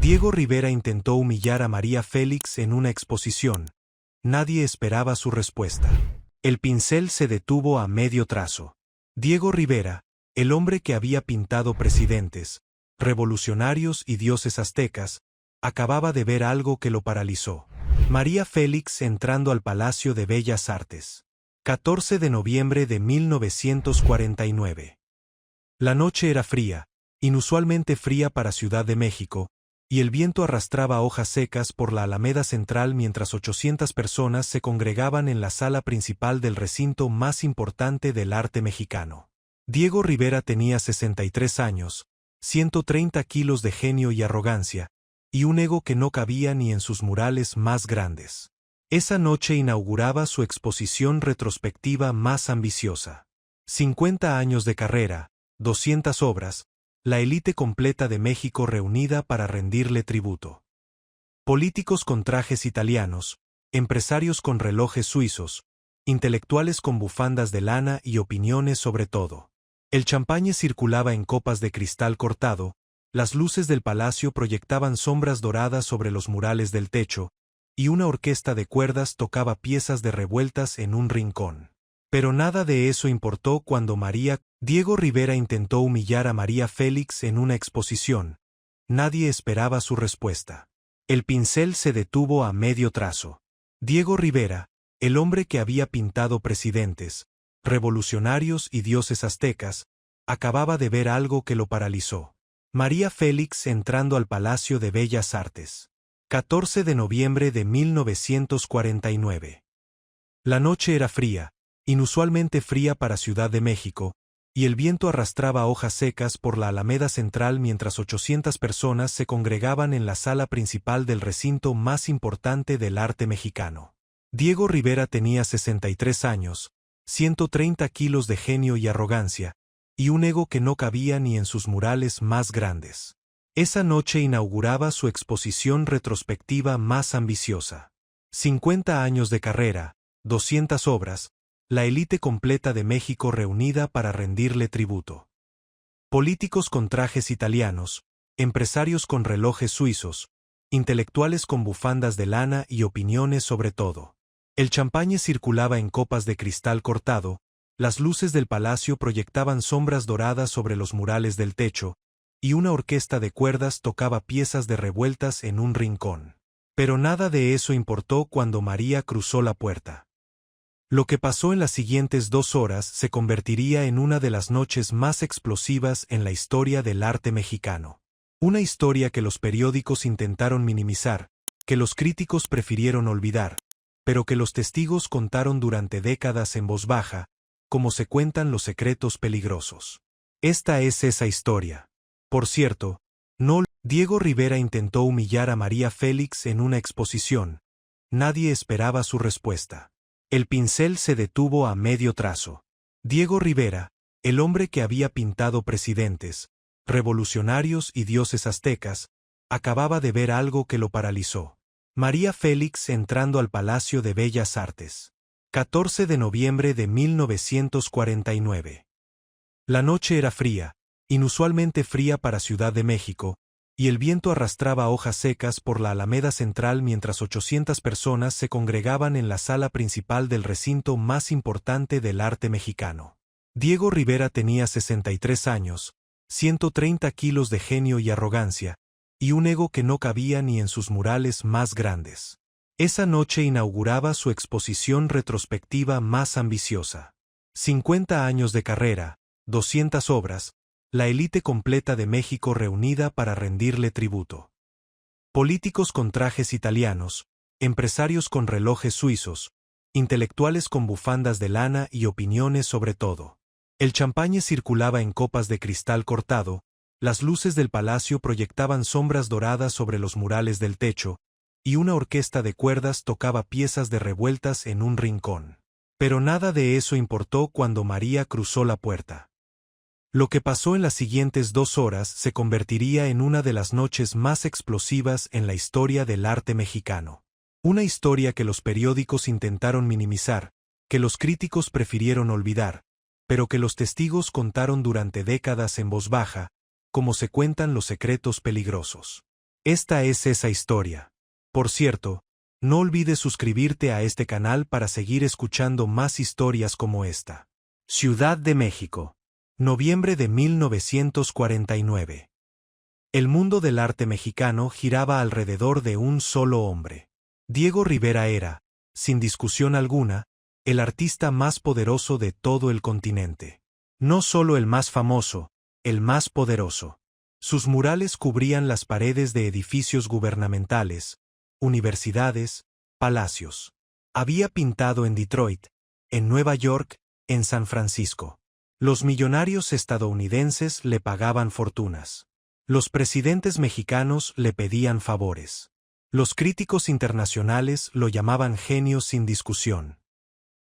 Diego Rivera intentó humillar a María Félix en una exposición. Nadie esperaba su respuesta. El pincel se detuvo a medio trazo. Diego Rivera, el hombre que había pintado presidentes, revolucionarios y dioses aztecas, acababa de ver algo que lo paralizó. María Félix entrando al Palacio de Bellas Artes. 14 de noviembre de 1949. La noche era fría, inusualmente fría para Ciudad de México, y el viento arrastraba hojas secas por la Alameda Central mientras 800 personas se congregaban en la sala principal del recinto más importante del arte mexicano. Diego Rivera tenía 63 años, 130 kilos de genio y arrogancia, y un ego que no cabía ni en sus murales más grandes. Esa noche inauguraba su exposición retrospectiva más ambiciosa. 50 años de carrera, 200 obras, la élite completa de México reunida para rendirle tributo. Políticos con trajes italianos, empresarios con relojes suizos, intelectuales con bufandas de lana y opiniones sobre todo. El champagne circulaba en copas de cristal cortado, las luces del palacio proyectaban sombras doradas sobre los murales del techo, y una orquesta de cuerdas tocaba piezas de revueltas en un rincón. Pero nada de eso importó cuando Diego Rivera intentó humillar a María Félix en una exposición. Nadie esperaba su respuesta. El pincel se detuvo a medio trazo. Diego Rivera, el hombre que había pintado presidentes, revolucionarios y dioses aztecas, acababa de ver algo que lo paralizó. María Félix entrando al Palacio de Bellas Artes. 14 de noviembre de 1949. La noche era fría, inusualmente fría para Ciudad de México, y el viento arrastraba hojas secas por la Alameda Central mientras 800 personas se congregaban en la sala principal del recinto más importante del arte mexicano. Diego Rivera tenía 63 años, 130 kilos de genio y arrogancia, y un ego que no cabía ni en sus murales más grandes. Esa noche inauguraba su exposición retrospectiva más ambiciosa. 50 años de carrera, 200 obras, la élite completa de México reunida para rendirle tributo. Políticos con trajes italianos, empresarios con relojes suizos, intelectuales con bufandas de lana y opiniones sobre todo. El champagne circulaba en copas de cristal cortado, las luces del palacio proyectaban sombras doradas sobre los murales del techo, y una orquesta de cuerdas tocaba piezas de revueltas en un rincón. Pero nada de eso importó cuando María cruzó la puerta. Lo que pasó en las siguientes 2 horas se convertiría en una de las noches más explosivas en la historia del arte mexicano. Una historia que los periódicos intentaron minimizar, que los críticos prefirieron olvidar, pero que los testigos contaron durante décadas en voz baja, como se cuentan los secretos peligrosos. Esta es esa historia. Por cierto, Diego Rivera intentó humillar a María Félix en una exposición. Nadie esperaba su respuesta. El pincel se detuvo a medio trazo. Diego Rivera, el hombre que había pintado presidentes, revolucionarios y dioses aztecas, acababa de ver algo que lo paralizó. María Félix entrando al Palacio de Bellas Artes. 14 de noviembre de 1949. La noche era fría, inusualmente fría para Ciudad de México, y el viento arrastraba hojas secas por la Alameda Central mientras 800 personas se congregaban en la sala principal del recinto más importante del arte mexicano. Diego Rivera tenía 63 años, 130 kilos de genio y arrogancia, y un ego que no cabía ni en sus murales más grandes. Esa noche inauguraba su exposición retrospectiva más ambiciosa. 50 años de carrera, 200 obras, la élite completa de México reunida para rendirle tributo. Políticos con trajes italianos, empresarios con relojes suizos, intelectuales con bufandas de lana y opiniones sobre todo. El champagne circulaba en copas de cristal cortado, las luces del palacio proyectaban sombras doradas sobre los murales del techo, y una orquesta de cuerdas tocaba piezas de revueltas en un rincón. Pero nada de eso importó cuando María cruzó la puerta. Lo que pasó en las siguientes 2 horas se convertiría en una de las noches más explosivas en la historia del arte mexicano. Una historia que los periódicos intentaron minimizar, que los críticos prefirieron olvidar, pero que los testigos contaron durante décadas en voz baja, como se cuentan los secretos peligrosos. Esta es esa historia. Por cierto, no olvides suscribirte a este canal para seguir escuchando más historias como esta. Ciudad de México. Noviembre de 1949. El mundo del arte mexicano giraba alrededor de un solo hombre. Diego Rivera era, sin discusión alguna, el artista más poderoso de todo el continente. No solo el más famoso, el más poderoso. Sus murales cubrían las paredes de edificios gubernamentales, universidades, palacios. Había pintado en Detroit, en Nueva York, en San Francisco. Los millonarios estadounidenses le pagaban fortunas. Los presidentes mexicanos le pedían favores. Los críticos internacionales lo llamaban genio sin discusión.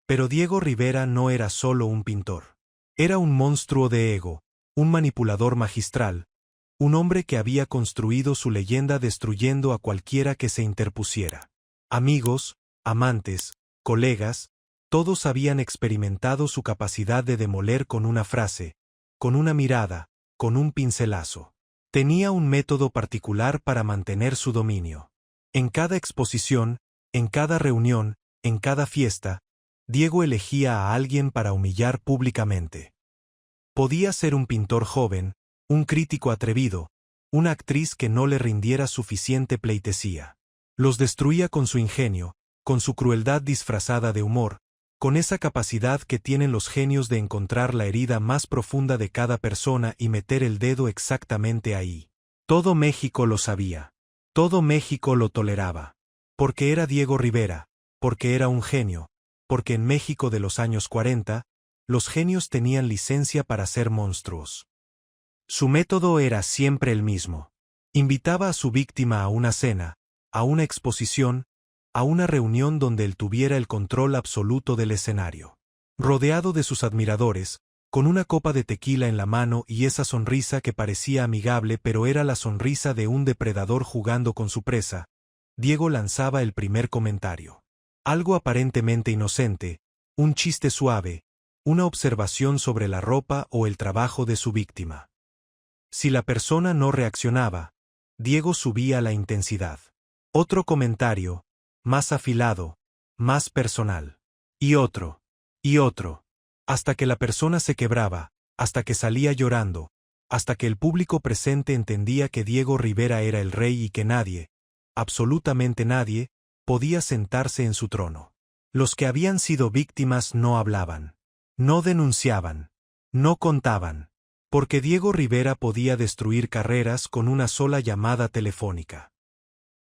Pero Diego Rivera no era solo un pintor. Era un monstruo de ego, un manipulador magistral, un hombre que había construido su leyenda destruyendo a cualquiera que se interpusiera. Amigos, amantes, colegas, todos habían experimentado su capacidad de demoler con una frase, con una mirada, con un pincelazo. Tenía un método particular para mantener su dominio. En cada exposición, en cada reunión, en cada fiesta, Diego elegía a alguien para humillar públicamente. Podía ser un pintor joven, un crítico atrevido, una actriz que no le rindiera suficiente pleitesía. Los destruía con su ingenio, con su crueldad disfrazada de humor, con esa capacidad que tienen los genios de encontrar la herida más profunda de cada persona y meter el dedo exactamente ahí. Todo México lo sabía. Todo México lo toleraba. Porque era Diego Rivera, porque era un genio, porque en México de los años 40, los genios tenían licencia para ser monstruos. Su método era siempre el mismo. Invitaba a su víctima a una cena, a una exposición, a una reunión donde él tuviera el control absoluto del escenario. Rodeado de sus admiradores, con una copa de tequila en la mano y esa sonrisa que parecía amigable pero era la sonrisa de un depredador jugando con su presa, Diego lanzaba el primer comentario. Algo aparentemente inocente, un chiste suave, una observación sobre la ropa o el trabajo de su víctima. Si la persona no reaccionaba, Diego subía la intensidad. Otro comentario, más afilado, más personal. Y otro, hasta que la persona se quebraba, hasta que salía llorando, hasta que el público presente entendía que Diego Rivera era el rey y que nadie, absolutamente nadie, podía sentarse en su trono. Los que habían sido víctimas no hablaban, no denunciaban, no contaban, porque Diego Rivera podía destruir carreras con una sola llamada telefónica.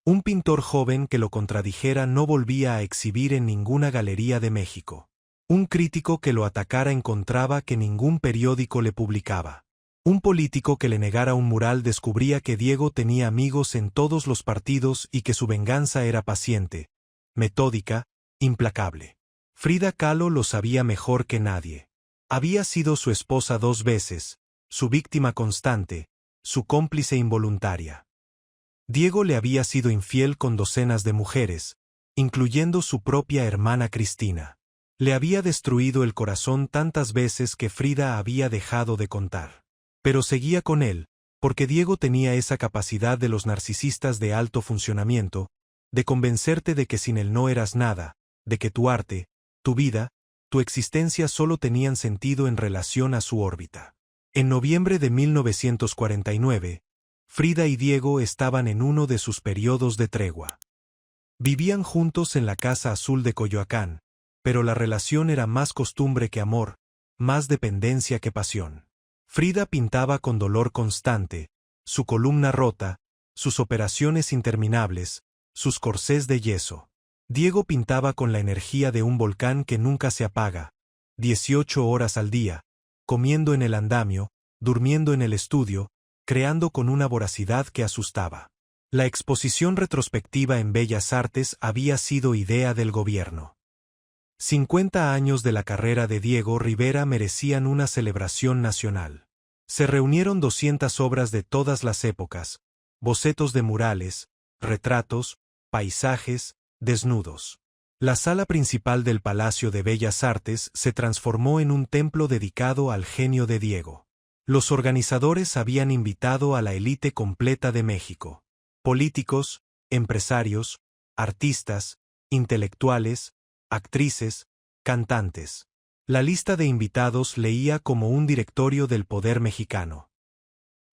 Un pintor joven que lo contradijera no volvía a exhibir en ninguna galería de México. Un crítico que lo atacara encontraba que ningún periódico le publicaba. Un político que le negara un mural descubría que Diego tenía amigos en todos los partidos y que su venganza era paciente, metódica, implacable. Frida Kahlo lo sabía mejor que nadie. Había sido su esposa 2 veces, su víctima constante, su cómplice involuntaria. Diego le había sido infiel con docenas de mujeres, incluyendo su propia hermana Cristina. Le había destruido el corazón tantas veces que Frida había dejado de contar. Pero seguía con él, porque Diego tenía esa capacidad de los narcisistas de alto funcionamiento, de convencerte de que sin él no eras nada, de que tu arte, tu vida, tu existencia solo tenían sentido en relación a su órbita. En noviembre de 1949, Frida y Diego estaban en uno de sus periodos de tregua. Vivían juntos en la Casa Azul de Coyoacán, pero la relación era más costumbre que amor, más dependencia que pasión. Frida pintaba con dolor constante, su columna rota, sus operaciones interminables, sus corsés de yeso. Diego pintaba con la energía de un volcán que nunca se apaga, 18 horas al día, comiendo en el andamio, durmiendo en el estudio, creando con una voracidad que asustaba. La exposición retrospectiva en Bellas Artes había sido idea del gobierno. 50 años de la carrera de Diego Rivera merecían una celebración nacional. Se reunieron 200 obras de todas las épocas, bocetos de murales, retratos, paisajes, desnudos. La sala principal del Palacio de Bellas Artes se transformó en un templo dedicado al genio de Diego. Los organizadores habían invitado a la élite completa de México. políticos, empresarios, artistas, intelectuales, actrices, cantantes. La lista de invitados leía como un directorio del poder mexicano.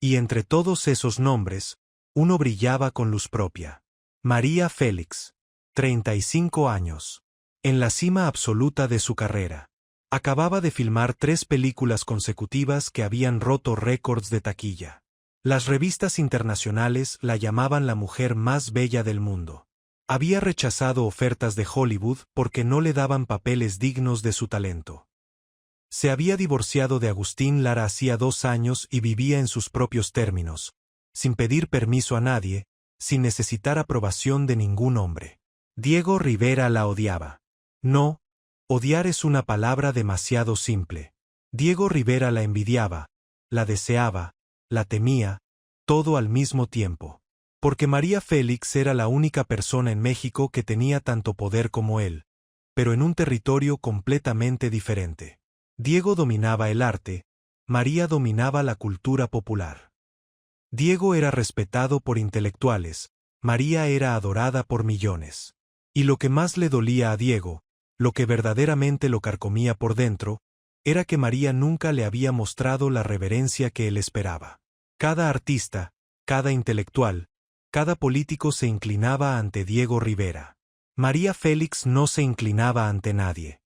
Y entre todos esos nombres, uno brillaba con luz propia. María Félix. 35 años. En la cima absoluta de su carrera. Acababa de filmar 3 películas consecutivas que habían roto récords de taquilla. Las revistas internacionales la llamaban la mujer más bella del mundo. Había rechazado ofertas de Hollywood porque no le daban papeles dignos de su talento. Se había divorciado de Agustín Lara hacía 2 años y vivía en sus propios términos, sin pedir permiso a nadie, sin necesitar aprobación de ningún hombre. Diego Rivera la odiaba. No, odiar es una palabra demasiado simple. Diego Rivera la envidiaba, la deseaba, la temía, todo al mismo tiempo. Porque María Félix era la única persona en México que tenía tanto poder como él, pero en un territorio completamente diferente. Diego dominaba el arte, María dominaba la cultura popular. Diego era respetado por intelectuales, María era adorada por millones. Y lo que más le dolía a Diego, lo que verdaderamente lo carcomía por dentro, era que María nunca le había mostrado la reverencia que él esperaba. Cada artista, cada intelectual, cada político se inclinaba ante Diego Rivera. María Félix no se inclinaba ante nadie.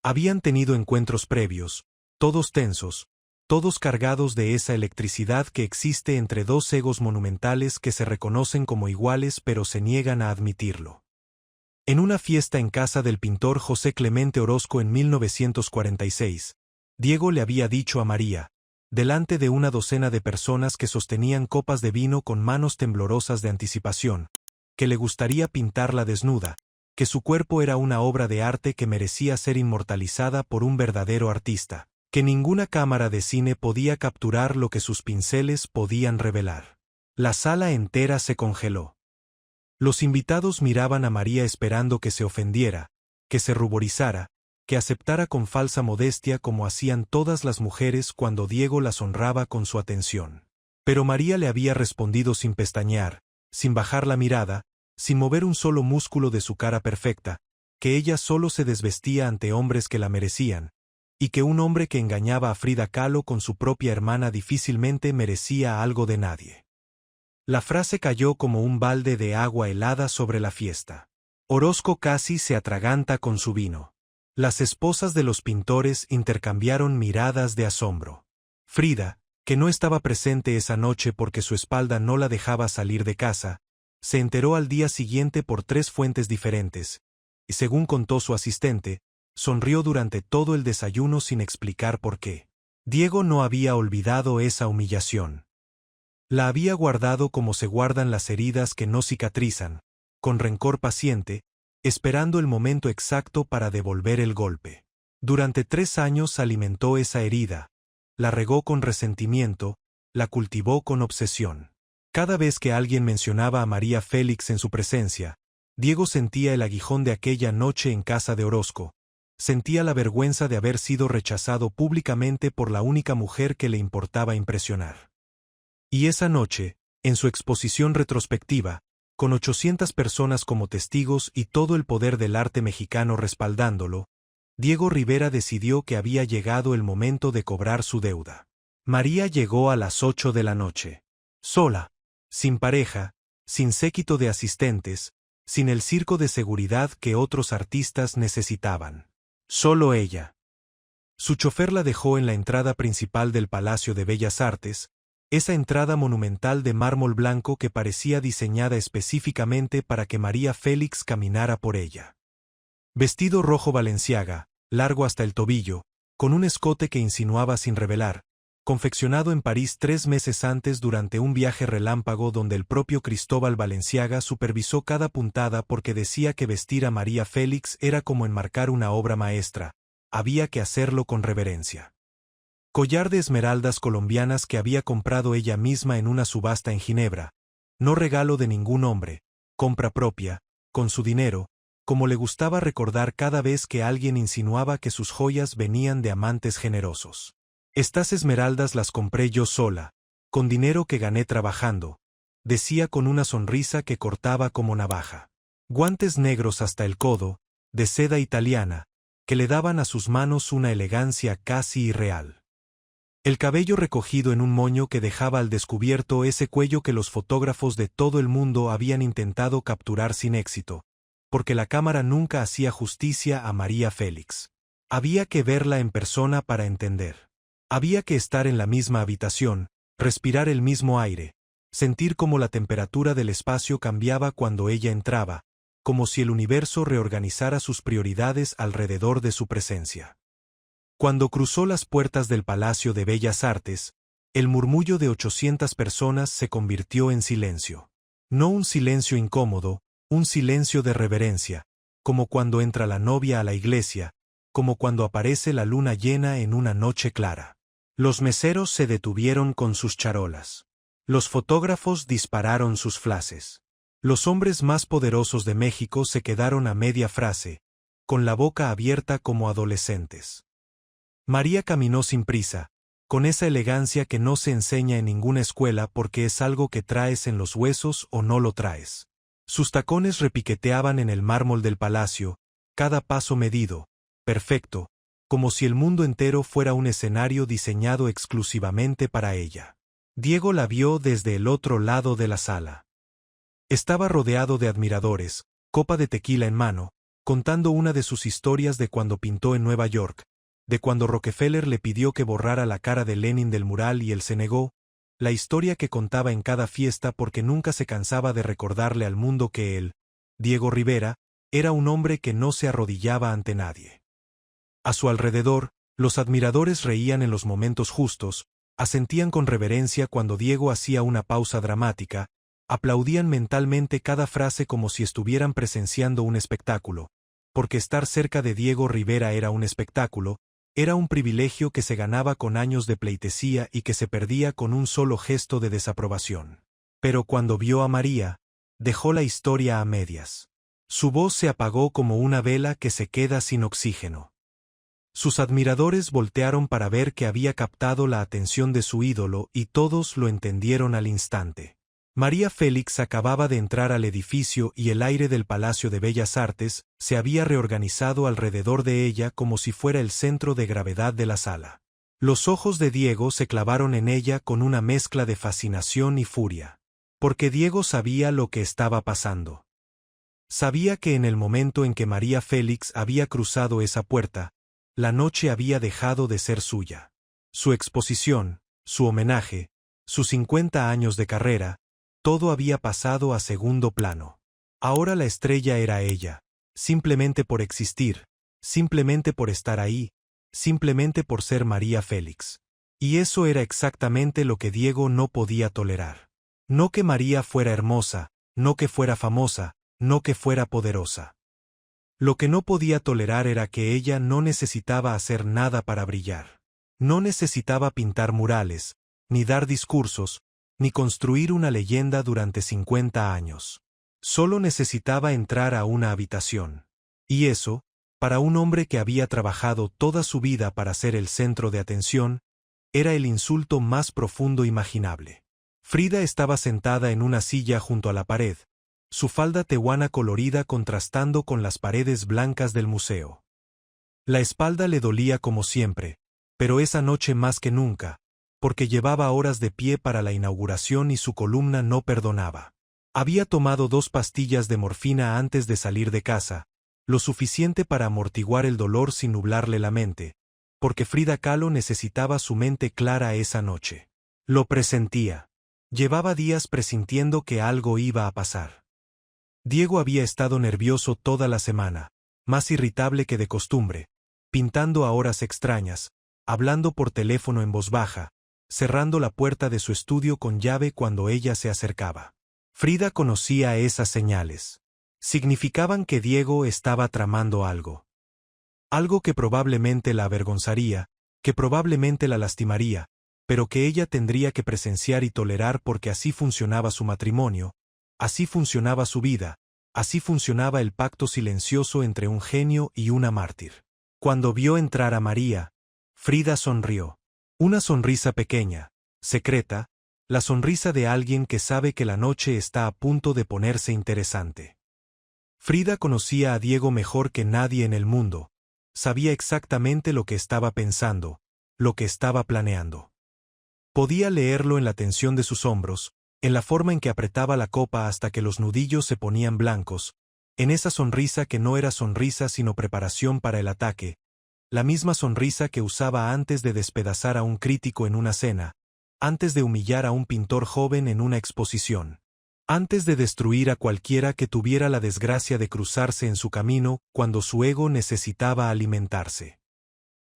Habían tenido encuentros previos, todos tensos, todos cargados de esa electricidad que existe entre 2 egos monumentales que se reconocen como iguales pero se niegan a admitirlo. En una fiesta en casa del pintor José Clemente Orozco en 1946, Diego le había dicho a María, delante de una docena de personas que sostenían copas de vino con manos temblorosas de anticipación, que le gustaría pintarla desnuda, que su cuerpo era una obra de arte que merecía ser inmortalizada por un verdadero artista, que ninguna cámara de cine podía capturar lo que sus pinceles podían revelar. La sala entera se congeló. Los invitados miraban a María esperando que se ofendiera, que se ruborizara, que aceptara con falsa modestia como hacían todas las mujeres cuando Diego las honraba con su atención. Pero María le había respondido sin pestañear, sin bajar la mirada, sin mover un solo músculo de su cara perfecta, que ella solo se desvestía ante hombres que la merecían, y que un hombre que engañaba a Frida Kahlo con su propia hermana difícilmente merecía algo de nadie. La frase cayó como un balde de agua helada sobre la fiesta. Orozco casi se atraganta con su vino. Las esposas de los pintores intercambiaron miradas de asombro. Frida, que no estaba presente esa noche porque su espalda no la dejaba salir de casa, se enteró al día siguiente por 3 fuentes diferentes, y según contó su asistente, sonrió durante todo el desayuno sin explicar por qué. Diego no había olvidado esa humillación. La había guardado como se guardan las heridas que no cicatrizan, con rencor paciente, esperando el momento exacto para devolver el golpe. Durante 3 años alimentó esa herida, la regó con resentimiento, la cultivó con obsesión. Cada vez que alguien mencionaba a María Félix en su presencia, Diego sentía el aguijón de aquella noche en casa de Orozco, sentía la vergüenza de haber sido rechazado públicamente por la única mujer que le importaba impresionar. Y esa noche, en su exposición retrospectiva, con 800 personas como testigos y todo el poder del arte mexicano respaldándolo, Diego Rivera decidió que había llegado el momento de cobrar su deuda. María llegó a las 8 de la noche. Sola, sin pareja, sin séquito de asistentes, sin el circo de seguridad que otros artistas necesitaban. Solo ella. Su chofer la dejó en la entrada principal del Palacio de Bellas Artes, esa entrada monumental de mármol blanco que parecía diseñada específicamente para que María Félix caminara por ella. Vestido rojo Balenciaga, largo hasta el tobillo, con un escote que insinuaba sin revelar, confeccionado en París 3 meses antes durante un viaje relámpago donde el propio Cristóbal Balenciaga supervisó cada puntada porque decía que vestir a María Félix era como enmarcar una obra maestra, había que hacerlo con reverencia. Collar de esmeraldas colombianas que había comprado ella misma en una subasta en Ginebra, no regalo de ningún hombre, compra propia, con su dinero, como le gustaba recordar cada vez que alguien insinuaba que sus joyas venían de amantes generosos. Estas esmeraldas las compré yo sola, con dinero que gané trabajando, decía con una sonrisa que cortaba como navaja. Guantes negros hasta el codo, de seda italiana, que le daban a sus manos una elegancia casi irreal. El cabello recogido en un moño que dejaba al descubierto ese cuello que los fotógrafos de todo el mundo habían intentado capturar sin éxito, porque la cámara nunca hacía justicia a María Félix. Había que verla en persona para entender. Había que estar en la misma habitación, respirar el mismo aire, sentir cómo la temperatura del espacio cambiaba cuando ella entraba, como si el universo reorganizara sus prioridades alrededor de su presencia. Cuando cruzó las puertas del Palacio de Bellas Artes, el murmullo de 800 personas se convirtió en silencio. No un silencio incómodo, un silencio de reverencia, como cuando entra la novia a la iglesia, como cuando aparece la luna llena en una noche clara. Los meseros se detuvieron con sus charolas. Los fotógrafos dispararon sus flashes. Los hombres más poderosos de México se quedaron a media frase, con la boca abierta como adolescentes. María caminó sin prisa, con esa elegancia que no se enseña en ninguna escuela porque es algo que traes en los huesos o no lo traes. Sus tacones repiqueteaban en el mármol del palacio, cada paso medido, perfecto, como si el mundo entero fuera un escenario diseñado exclusivamente para ella. Diego la vio desde el otro lado de la sala. Estaba rodeado de admiradores, copa de tequila en mano, contando una de sus historias de cuando pintó en Nueva York, de cuando Rockefeller le pidió que borrara la cara de Lenin del mural y él se negó, la historia que contaba en cada fiesta porque nunca se cansaba de recordarle al mundo que él, Diego Rivera, era un hombre que no se arrodillaba ante nadie. A su alrededor, los admiradores reían en los momentos justos, asentían con reverencia cuando Diego hacía una pausa dramática, aplaudían mentalmente cada frase como si estuvieran presenciando un espectáculo, porque estar cerca de Diego Rivera era un espectáculo, era un privilegio que se ganaba con años de pleitesía y que se perdía con un solo gesto de desaprobación. Pero cuando vio a María, dejó la historia a medias. Su voz se apagó como una vela que se queda sin oxígeno. Sus admiradores voltearon para ver que había captado la atención de su ídolo y todos lo entendieron al instante. María Félix acababa de entrar al edificio y el aire del Palacio de Bellas Artes se había reorganizado alrededor de ella como si fuera el centro de gravedad de la sala. Los ojos de Diego se clavaron en ella con una mezcla de fascinación y furia. Porque Diego sabía lo que estaba pasando. Sabía que en el momento en que María Félix había cruzado esa puerta, la noche había dejado de ser suya. Su exposición, su homenaje, sus 50 años de carrera, todo había pasado a segundo plano. Ahora la estrella era ella, simplemente por existir, simplemente por estar ahí, simplemente por ser María Félix. Y eso era exactamente lo que Diego no podía tolerar. No que María fuera hermosa, no que fuera famosa, no que fuera poderosa. Lo que no podía tolerar era que ella no necesitaba hacer nada para brillar. No necesitaba pintar murales, ni dar discursos, ni construir una leyenda durante 50 años. Solo necesitaba entrar a una habitación. Y eso, para un hombre que había trabajado toda su vida para ser el centro de atención, era el insulto más profundo imaginable. Frida estaba sentada en una silla junto a la pared, su falda tehuana colorida contrastando con las paredes blancas del museo. La espalda le dolía como siempre, pero esa noche más que nunca, porque llevaba horas de pie para la inauguración y su columna no perdonaba. Había tomado 2 pastillas de morfina antes de salir de casa, lo suficiente para amortiguar el dolor sin nublarle la mente, porque Frida Kahlo necesitaba su mente clara esa noche. Lo presentía. Llevaba días presintiendo que algo iba a pasar. Diego había estado nervioso toda la semana, más irritable que de costumbre, pintando a horas extrañas, hablando por teléfono en voz baja, cerrando la puerta de su estudio con llave cuando ella se acercaba. Frida conocía esas señales. Significaban que Diego estaba tramando algo. Algo que probablemente la avergonzaría, que probablemente la lastimaría, pero que ella tendría que presenciar y tolerar porque así funcionaba su matrimonio, así funcionaba su vida, así funcionaba el pacto silencioso entre un genio y una mártir. Cuando vio entrar a María, Frida sonrió. Una sonrisa pequeña, secreta, La sonrisa de alguien que sabe que la noche está a punto de ponerse interesante. Frida conocía a Diego mejor que nadie en el mundo. Sabía exactamente lo que estaba pensando, lo que estaba planeando. Podía leerlo en la tensión de sus hombros, en la forma en que apretaba la copa hasta que los nudillos se ponían blancos, en esa sonrisa que no era sonrisa sino preparación para el ataque, la misma sonrisa que usaba antes de despedazar a un crítico en una cena, antes de humillar a un pintor joven en una exposición, antes de destruir a cualquiera que tuviera la desgracia de cruzarse en su camino cuando su ego necesitaba alimentarse.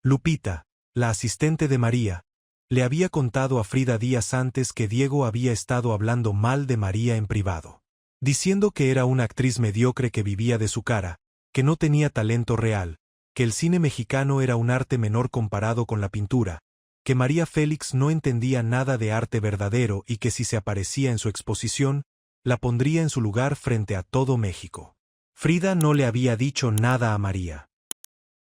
Lupita, la asistente de María, le había contado a Frida días antes que Diego había estado hablando mal de María en privado, diciendo que era una actriz mediocre que vivía de su cara, que no tenía talento real, que el cine mexicano era un arte menor comparado con la pintura, que María Félix no entendía nada de arte verdadero y que si se aparecía en su exposición, la pondría en su lugar frente a todo México. Frida no le había dicho nada a María.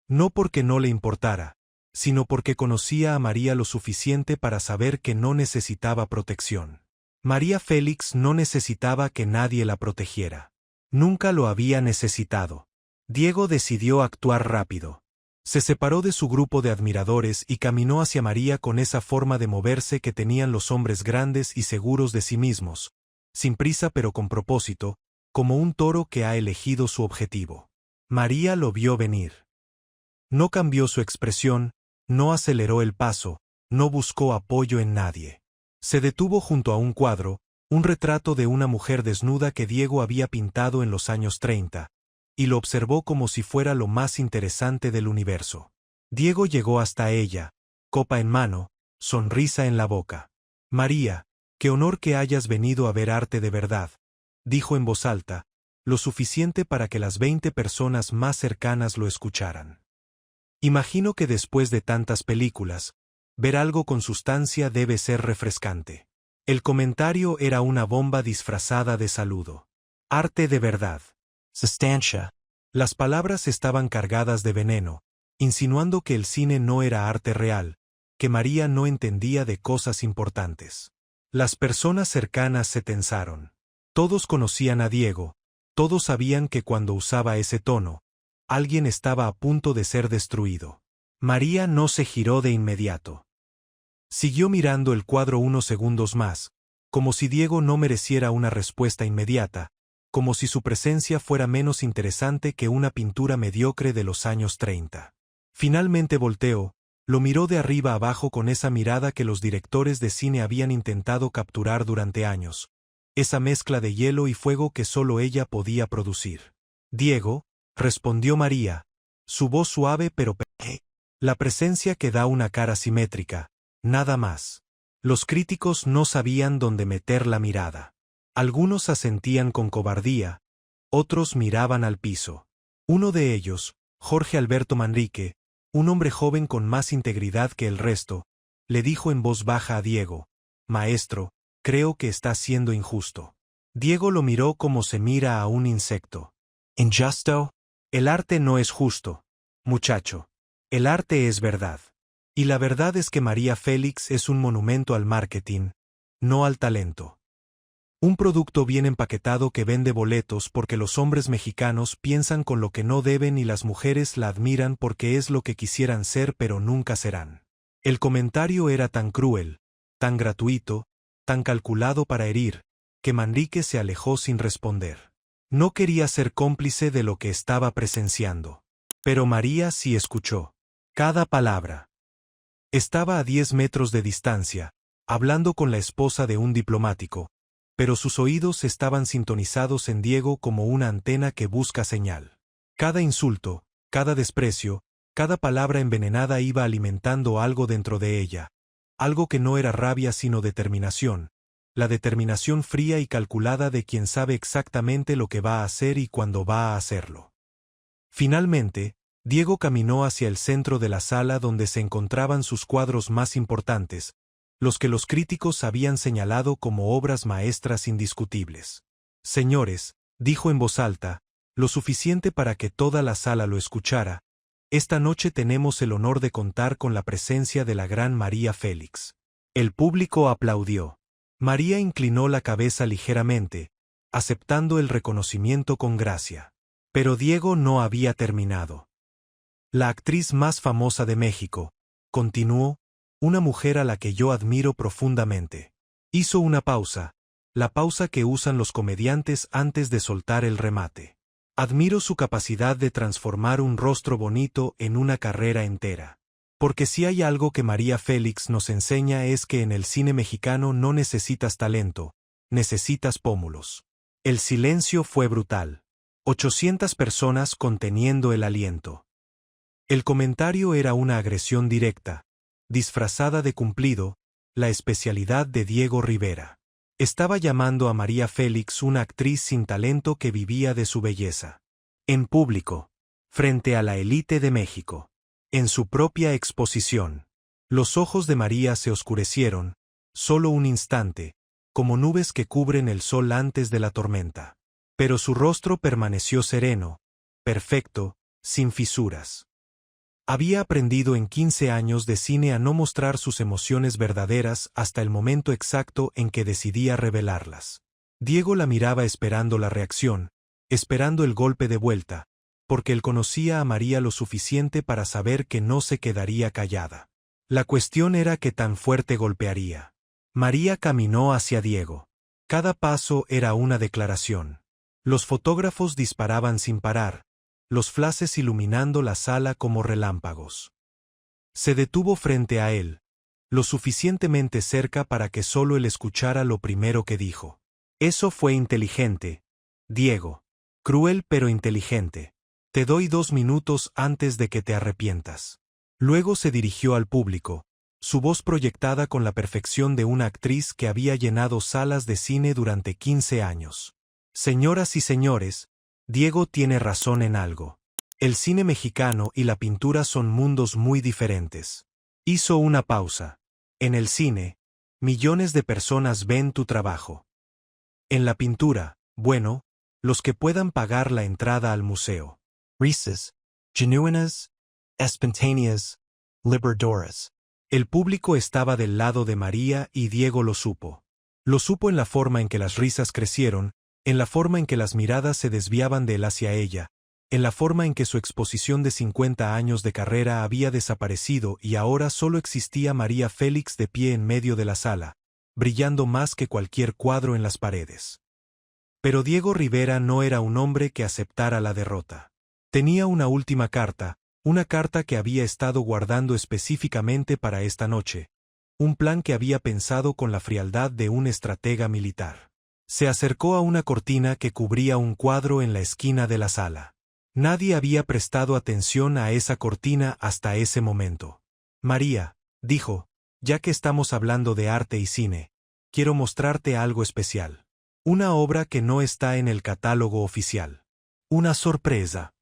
No porque no le importara, sino porque conocía a María lo suficiente para saber que no necesitaba protección. María Félix no necesitaba que nadie la protegiera. Nunca lo había necesitado. Diego decidió actuar rápido. Se separó de su grupo de admiradores y caminó hacia María con esa forma de moverse que tenían los hombres grandes y seguros de sí mismos, sin prisa pero con propósito, como un toro que ha elegido su objetivo. María lo vio venir. No cambió su expresión, no aceleró el paso, no buscó apoyo en nadie. Se detuvo junto a un cuadro, un retrato de una mujer desnuda que Diego había pintado en los años 30, y lo observó como si fuera lo más interesante del universo. Diego llegó hasta ella, copa en mano, sonrisa en la boca. María, qué honor que hayas venido a ver arte de verdad, dijo en voz alta, lo suficiente para que las 20 personas más cercanas lo escucharan. Imagino que después de tantas películas, ver algo con sustancia debe ser refrescante. El comentario era una bomba disfrazada de saludo. Arte de verdad. Sustancia. Las palabras estaban cargadas de veneno, insinuando que el cine no era arte real, que María no entendía de cosas importantes. Las personas cercanas se tensaron. Todos conocían a Diego, todos sabían que cuando usaba ese tono, alguien estaba a punto de ser destruido. María no se giró de inmediato. Siguió mirando el cuadro unos segundos más, como si Diego no mereciera una respuesta inmediata, como si su presencia fuera menos interesante que una pintura mediocre de los años 30. Finalmente volteó, lo miró de arriba abajo con esa mirada que los directores de cine habían intentado capturar durante años, esa mezcla de hielo y fuego que solo ella podía producir. Diego, respondió María, su voz suave pero la presencia que da una cara simétrica, nada más. Los críticos no sabían dónde meter la mirada. Algunos asentían con cobardía, otros miraban al piso. Uno de ellos, Jorge Alberto Manrique, un hombre joven con más integridad que el resto, le dijo en voz baja a Diego, «Maestro, creo que está siendo injusto». Diego lo miró como se mira a un insecto. «¿Injusto? El arte no es justo, muchacho. El arte es verdad. Y la verdad es que María Félix es un monumento al marketing, no al talento. Un producto bien empaquetado que vende boletos porque los hombres mexicanos piensan con lo que no deben y las mujeres la admiran porque es lo que quisieran ser pero nunca serán». El comentario era tan cruel, tan gratuito, tan calculado para herir, que Manrique se alejó sin responder. No quería ser cómplice de lo que estaba presenciando. Pero María sí escuchó. Cada palabra. Estaba a 10 metros de distancia, hablando con la esposa de un diplomático, pero sus oídos estaban sintonizados en Diego como una antena que busca señal. Cada insulto, cada desprecio, cada palabra envenenada iba alimentando algo dentro de ella, algo que no era rabia sino determinación, la determinación fría y calculada de quien sabe exactamente lo que va a hacer y cuándo va a hacerlo. Finalmente, Diego caminó hacia el centro de la sala donde se encontraban sus cuadros más importantes, los que los críticos habían señalado como obras maestras indiscutibles. «Señores», dijo en voz alta, lo suficiente para que toda la sala lo escuchara, «esta noche tenemos el honor de contar con la presencia de la gran María Félix». El público aplaudió. María inclinó la cabeza ligeramente, aceptando el reconocimiento con gracia. Pero Diego no había terminado. La actriz más famosa de México, continuó, una mujer a la que yo admiro profundamente. Hizo una pausa, la pausa que usan los comediantes antes de soltar el remate. Admiro su capacidad de transformar un rostro bonito en una carrera entera. Porque si hay algo que María Félix nos enseña es que en el cine mexicano no necesitas talento, necesitas pómulos. El silencio fue brutal. 800 personas conteniendo el aliento. El comentario era una agresión directa, disfrazada de cumplido, la especialidad de Diego Rivera. Estaba llamando a María Félix una actriz sin talento que vivía de su belleza. En público, frente a la élite de México. En su propia exposición. Los ojos de María se oscurecieron, solo un instante, como nubes que cubren el sol antes de la tormenta. Pero su rostro permaneció sereno, perfecto, sin fisuras. Había aprendido en 15 años de cine a no mostrar sus emociones verdaderas hasta el momento exacto en que decidía revelarlas. Diego la miraba esperando la reacción, esperando el golpe de vuelta, porque él conocía a María lo suficiente para saber que no se quedaría callada. La cuestión era qué tan fuerte golpearía. María caminó hacia Diego. Cada paso era una declaración. Los fotógrafos disparaban sin parar, los flashes iluminando la sala como relámpagos. Se detuvo frente a él, lo suficientemente cerca para que solo él escuchara lo primero que dijo. Eso fue inteligente, Diego. Cruel pero inteligente. Te doy 2 minutos antes de que te arrepientas. Luego se dirigió al público, su voz proyectada con la perfección de una actriz que había llenado salas de cine durante 15 años. Señoras y señores, Diego tiene razón en algo. El cine mexicano y la pintura son mundos muy diferentes. Hizo una pausa. En el cine, millones de personas ven tu trabajo. En la pintura, bueno, los que puedan pagar la entrada al museo. Risas, genuinas, espontáneas, liberadoras. El público estaba del lado de María y Diego lo supo. Lo supo en la forma en que las risas crecieron, en la forma en que las miradas se desviaban de él hacia ella, en la forma en que su exposición de 50 años de carrera había desaparecido y ahora solo existía María Félix de pie en medio de la sala, brillando más que cualquier cuadro en las paredes. Pero Diego Rivera no era un hombre que aceptara la derrota. Tenía una última carta, una carta que había estado guardando específicamente para esta noche, un plan que había pensado con la frialdad de un estratega militar. Se acercó a una cortina que cubría un cuadro en la esquina de la sala. Nadie había prestado atención a esa cortina hasta ese momento. María, dijo, ya que estamos hablando de arte y cine, quiero mostrarte algo especial. Una obra que no está en el catálogo oficial. Una sorpresa.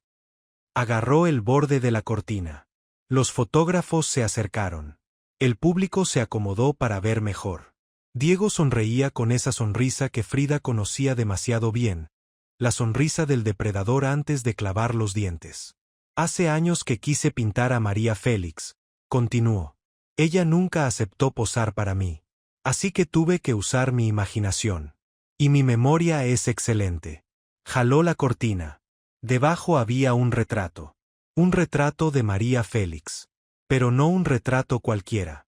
Agarró el borde de la cortina. Los fotógrafos se acercaron. El público se acomodó para ver mejor. Diego sonreía con esa sonrisa que Frida conocía demasiado bien, la sonrisa del depredador antes de clavar los dientes. Hace años que quise pintar a María Félix, continuó. Ella nunca aceptó posar para mí. Así que tuve que usar mi imaginación. Y mi memoria es excelente. Jaló la cortina. Debajo había un retrato. Un retrato de María Félix. Pero no un retrato cualquiera.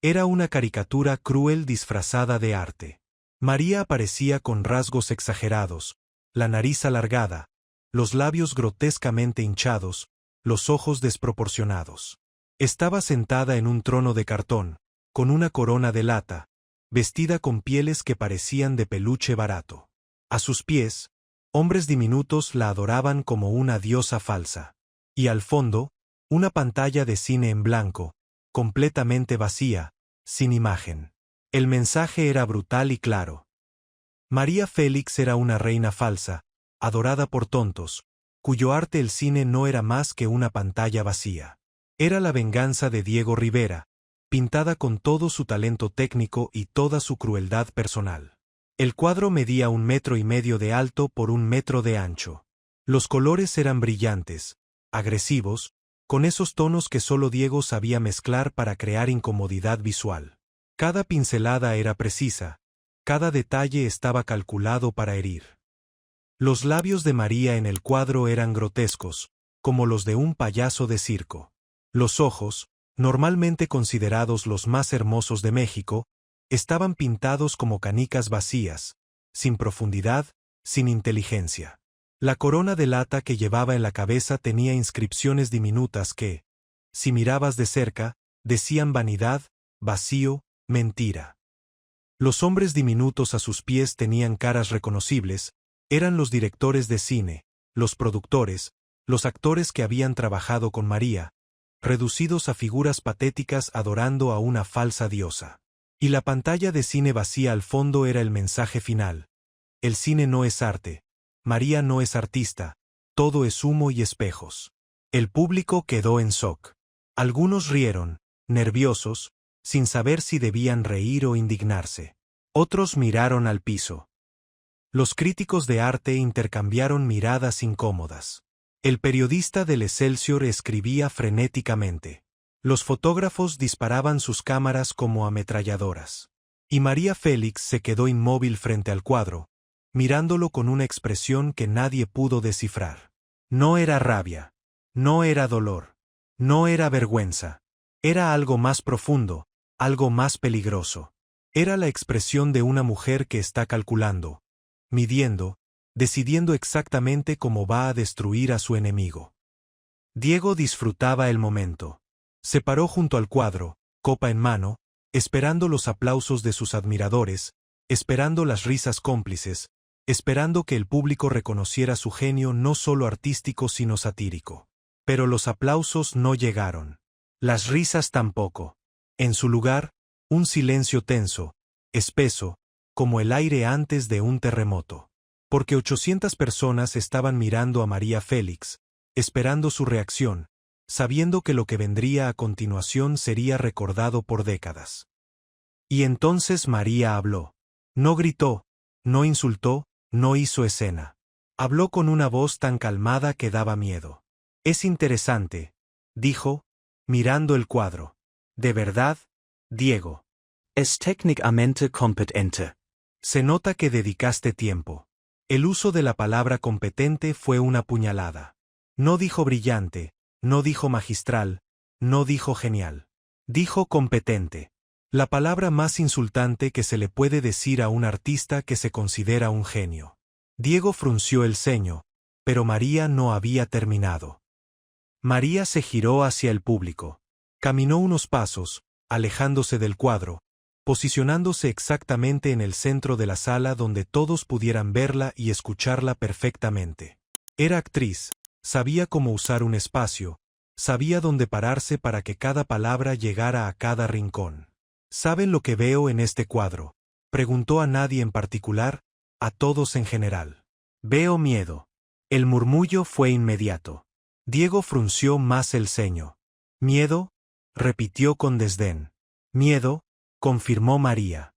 Era una caricatura cruel disfrazada de arte. María aparecía con rasgos exagerados, la nariz alargada, los labios grotescamente hinchados, los ojos desproporcionados. Estaba sentada en un trono de cartón, con una corona de lata, vestida con pieles que parecían de peluche barato. A sus pies, hombres diminutos la adoraban como una diosa falsa. Y al fondo, una pantalla de cine en blanco, completamente vacía, sin imagen. El mensaje era brutal y claro. María Félix era una reina falsa, adorada por tontos, cuyo arte el cine no era más que una pantalla vacía. Era la venganza de Diego Rivera, pintada con todo su talento técnico y toda su crueldad personal. El cuadro medía 1,5 metros de alto por 1 metro de ancho. Los colores eran brillantes, agresivos, con esos tonos que solo Diego sabía mezclar para crear incomodidad visual. Cada pincelada era precisa, Cada detalle estaba calculado para herir. Los labios de María en el cuadro eran grotescos, como los de un payaso de circo. Los ojos, normalmente considerados los más hermosos de México, estaban pintados como canicas vacías, sin profundidad, sin inteligencia. La corona de lata que llevaba en la cabeza tenía inscripciones diminutas que, si mirabas de cerca, decían vanidad, vacío, mentira. Los hombres diminutos a sus pies tenían caras reconocibles, eran los directores de cine, los productores, los actores que habían trabajado con María, reducidos a figuras patéticas adorando a una falsa diosa. Y la pantalla de cine vacía al fondo era el mensaje final. El cine no es arte. María no es artista. Todo es humo y espejos. El público quedó en shock. Algunos rieron, nerviosos, sin saber si debían reír o indignarse. Otros miraron al piso. Los críticos de arte intercambiaron miradas incómodas. El periodista del Excelsior escribía frenéticamente. Los fotógrafos disparaban sus cámaras como ametralladoras. Y María Félix se quedó inmóvil frente al cuadro, mirándolo con una expresión que nadie pudo descifrar. No era rabia. No era dolor. No era vergüenza. Era algo más profundo, algo más peligroso. Era la expresión de una mujer que está calculando, midiendo, decidiendo exactamente cómo va a destruir a su enemigo. Diego disfrutaba el momento. Se paró junto al cuadro, copa en mano, esperando los aplausos de sus admiradores, esperando las risas cómplices, esperando que el público reconociera su genio no solo artístico sino satírico. Pero los aplausos no llegaron. Las risas tampoco. En su lugar, un silencio tenso, espeso, como el aire antes de un terremoto. Porque 800 personas estaban mirando a María Félix, esperando su reacción, sabiendo que lo que vendría a continuación sería recordado por décadas. Y entonces María habló. No gritó, no insultó, no hizo escena. Habló con una voz tan calmada que daba miedo. Es interesante, dijo, mirando el cuadro. ¿De verdad, Diego? Es técnicamente competente. Se nota que dedicaste tiempo. El uso de la palabra competente fue una puñalada. No dijo brillante, no dijo magistral, no dijo genial. Dijo competente. La palabra más insultante que se le puede decir a un artista que se considera un genio. Diego frunció el ceño, pero María no había terminado. María se giró hacia el público. Caminó unos pasos, alejándose del cuadro, posicionándose exactamente en el centro de la sala donde todos pudieran verla y escucharla perfectamente. Era actriz, sabía cómo usar un espacio, sabía dónde pararse para que cada palabra llegara a cada rincón. ¿Saben lo que veo en este cuadro? Preguntó a nadie en particular, a todos en general. Veo miedo. El murmullo fue inmediato. Diego frunció más el ceño. ¿Miedo? Repitió con desdén. Miedo, confirmó María.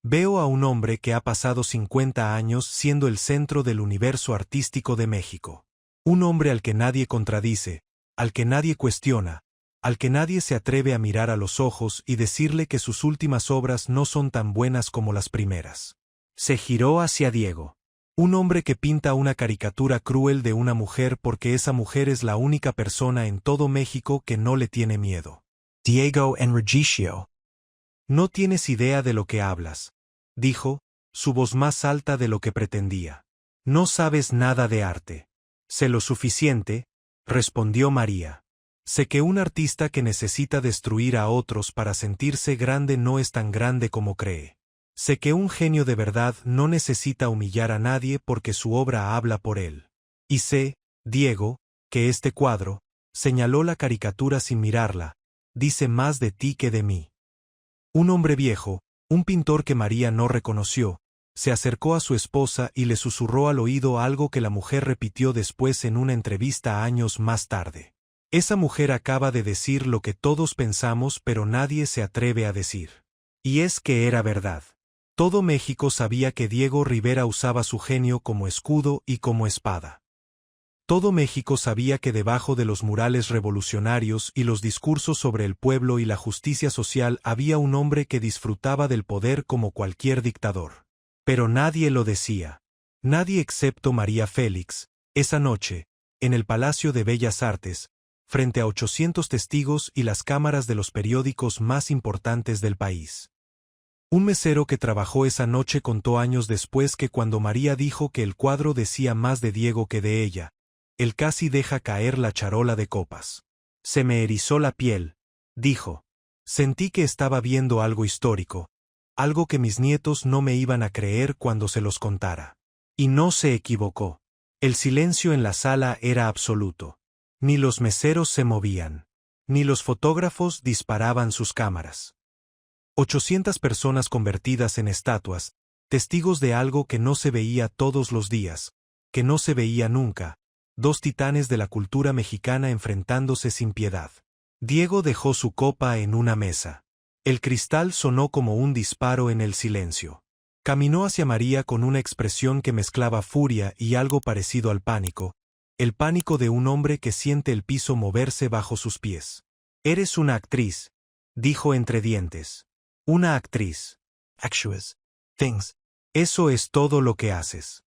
Veo a un hombre que ha pasado 50 años siendo el centro del universo artístico de México. Un hombre al que nadie contradice, al que nadie cuestiona, al que nadie se atreve a mirar a los ojos y decirle que sus últimas obras no son tan buenas como las primeras. Se giró hacia Diego. Un hombre que pinta una caricatura cruel de una mujer porque esa mujer es la única persona en todo México que no le tiene miedo. Diego Enriquillo. No tienes idea de lo que hablas, dijo, su voz más alta de lo que pretendía. No sabes nada de arte. Sé lo suficiente, respondió María. Sé que un artista que necesita destruir a otros para sentirse grande no es tan grande como cree. Sé que un genio de verdad no necesita humillar a nadie porque su obra habla por él. Y sé, Diego, que este cuadro, señaló la caricatura sin mirarla, dice más de ti que de mí. Un hombre viejo, un pintor que María no reconoció, se acercó a su esposa y le susurró al oído algo que la mujer repitió después en una entrevista años más tarde. Esa mujer acaba de decir lo que todos pensamos pero nadie se atreve a decir. Y es que era verdad. Todo México sabía que Diego Rivera usaba su genio como escudo y como espada. Todo México sabía que debajo de los murales revolucionarios y los discursos sobre el pueblo y la justicia social había un hombre que disfrutaba del poder como cualquier dictador. Pero nadie lo decía. Nadie excepto María Félix, esa noche, en el Palacio de Bellas Artes, frente a 800 testigos y las cámaras de los periódicos más importantes del país. Un mesero que trabajó esa noche contó años después que cuando María dijo que el cuadro decía más de Diego que de ella, él casi deja caer la charola de copas. Se me erizó la piel, dijo. Sentí que estaba viendo algo histórico, algo que mis nietos no me iban a creer cuando se los contara. Y no se equivocó. El silencio en la sala era absoluto. Ni los meseros se movían, ni los fotógrafos disparaban sus cámaras. 800 personas convertidas en estatuas, testigos de algo que no se veía todos los días, que no se veía nunca, dos titanes de la cultura mexicana enfrentándose sin piedad. Diego dejó su copa en una mesa. El cristal sonó como un disparo en el silencio. Caminó hacia María con una expresión que mezclaba furia y algo parecido al pánico, el pánico de un hombre que siente el piso moverse bajo sus pies. «Eres una actriz», dijo entre dientes. «Una actriz. Actress. Things. Eso es todo lo que haces.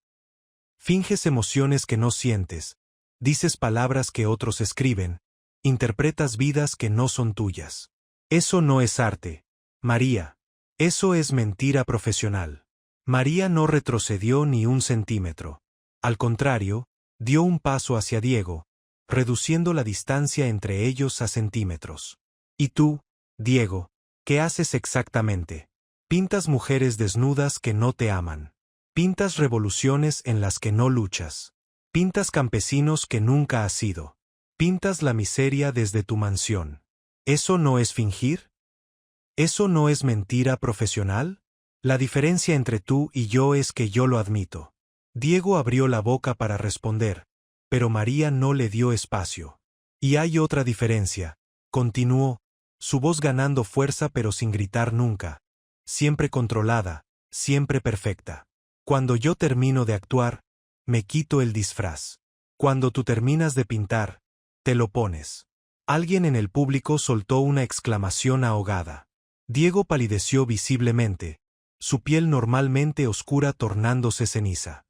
Finges emociones que no sientes, dices palabras que otros escriben, interpretas vidas que no son tuyas. Eso no es arte, María. Eso es mentira profesional». María no retrocedió ni un centímetro. Al contrario, dio un paso hacia Diego, reduciendo la distancia entre ellos a centímetros. «¿Y tú, Diego, qué haces exactamente? Pintas mujeres desnudas que no te aman. Pintas revoluciones en las que no luchas. Pintas campesinos que nunca has sido. Pintas la miseria desde tu mansión. ¿Eso no es fingir? ¿Eso no es mentira profesional? La diferencia entre tú y yo es que yo lo admito». Diego abrió la boca para responder, pero María no le dio espacio. «Y hay otra diferencia», continuó, su voz ganando fuerza pero sin gritar nunca. «Siempre controlada, siempre perfecta. Cuando yo termino de actuar, me quito el disfraz. Cuando tú terminas de pintar, te lo pones». Alguien en el público soltó una exclamación ahogada. Diego palideció visiblemente, su piel normalmente oscura tornándose ceniza.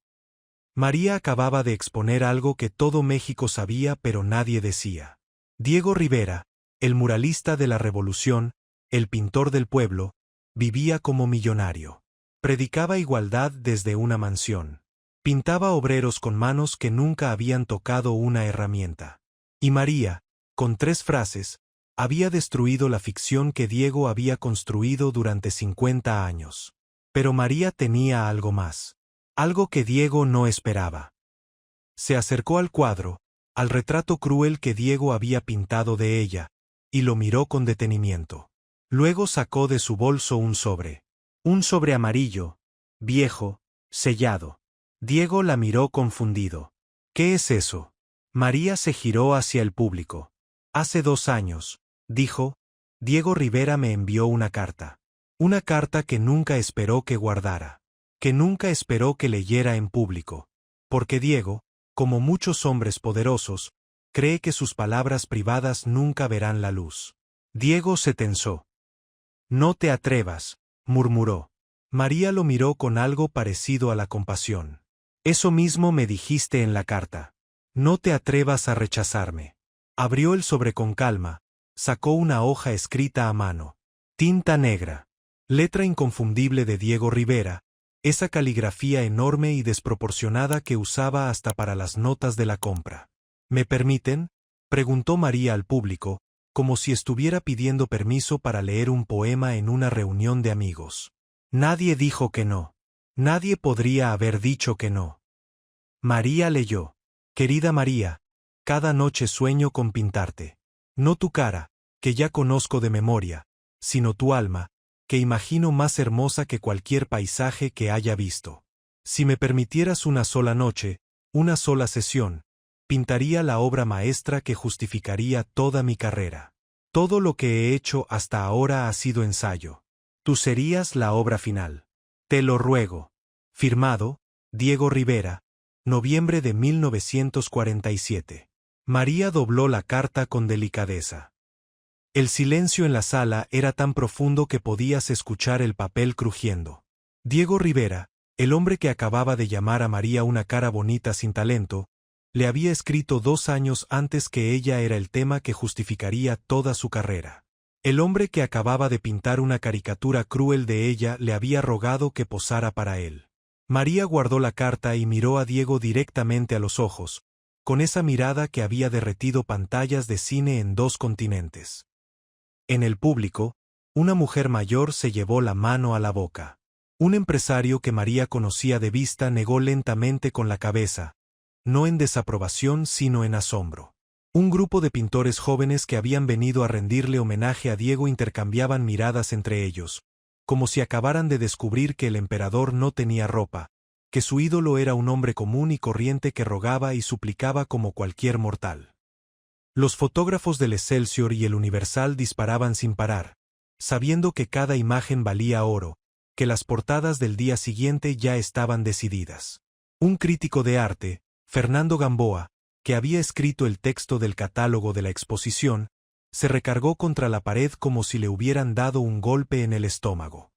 María acababa de exponer algo que todo México sabía pero nadie decía. Diego Rivera, el muralista de la Revolución, el pintor del pueblo, vivía como millonario. Predicaba igualdad desde una mansión. Pintaba obreros con manos que nunca habían tocado una herramienta. Y María, con 3 frases, había destruido la ficción que Diego había construido durante 50 años. Pero María tenía algo más. Algo que Diego no esperaba. Se acercó al cuadro, al retrato cruel que Diego había pintado de ella, y lo miró con detenimiento. Luego sacó de su bolso un sobre. Un sobre amarillo, viejo, sellado. Diego la miró confundido. «¿Qué es eso?» María se giró hacia el público. «Hace 2 años», dijo, «Diego Rivera me envió una carta. Una carta que nunca esperó que guardara. Que nunca esperó que leyera en público. Porque Diego, como muchos hombres poderosos, cree que sus palabras privadas nunca verán la luz». Diego se tensó. «No te atrevas», murmuró. María lo miró con algo parecido a la compasión. «Eso mismo me dijiste en la carta. No te atrevas a rechazarme». Abrió el sobre con calma, sacó una hoja escrita a mano. Tinta negra. Letra inconfundible de Diego Rivera, esa caligrafía enorme y desproporcionada que usaba hasta para las notas de la compra. «¿Me permiten?», preguntó María al público, como si estuviera pidiendo permiso para leer un poema en una reunión de amigos. Nadie dijo que no. Nadie podría haber dicho que no. María leyó. «Querida María, cada noche sueño con pintarte. No tu cara, que ya conozco de memoria, sino tu alma, que imagino más hermosa que cualquier paisaje que haya visto. Si me permitieras una sola noche, una sola sesión, pintaría la obra maestra que justificaría toda mi carrera. Todo lo que he hecho hasta ahora ha sido ensayo. Tú serías la obra final. Te lo ruego. Firmado, Diego Rivera, noviembre de 1947. María dobló la carta con delicadeza. El silencio en la sala era tan profundo que podías escuchar el papel crujiendo. Diego Rivera, el hombre que acababa de llamar a María una cara bonita sin talento, le había escrito 2 años antes que ella era el tema que justificaría toda su carrera. El hombre que acababa de pintar una caricatura cruel de ella le había rogado que posara para él. María guardó la carta y miró a Diego directamente a los ojos, con esa mirada que había derretido pantallas de cine en 2 continentes. En el público, una mujer mayor se llevó la mano a la boca. Un empresario que María conocía de vista negó lentamente con la cabeza, no en desaprobación sino en asombro. Un grupo de pintores jóvenes que habían venido a rendirle homenaje a Diego intercambiaban miradas entre ellos, como si acabaran de descubrir que el emperador no tenía ropa, que su ídolo era un hombre común y corriente que rogaba y suplicaba como cualquier mortal. Los fotógrafos del Excelsior y el Universal disparaban sin parar, sabiendo que cada imagen valía oro, que las portadas del día siguiente ya estaban decididas. Un crítico de arte, Fernando Gamboa, que había escrito el texto del catálogo de la exposición, se recargó contra la pared como si le hubieran dado un golpe en el estómago.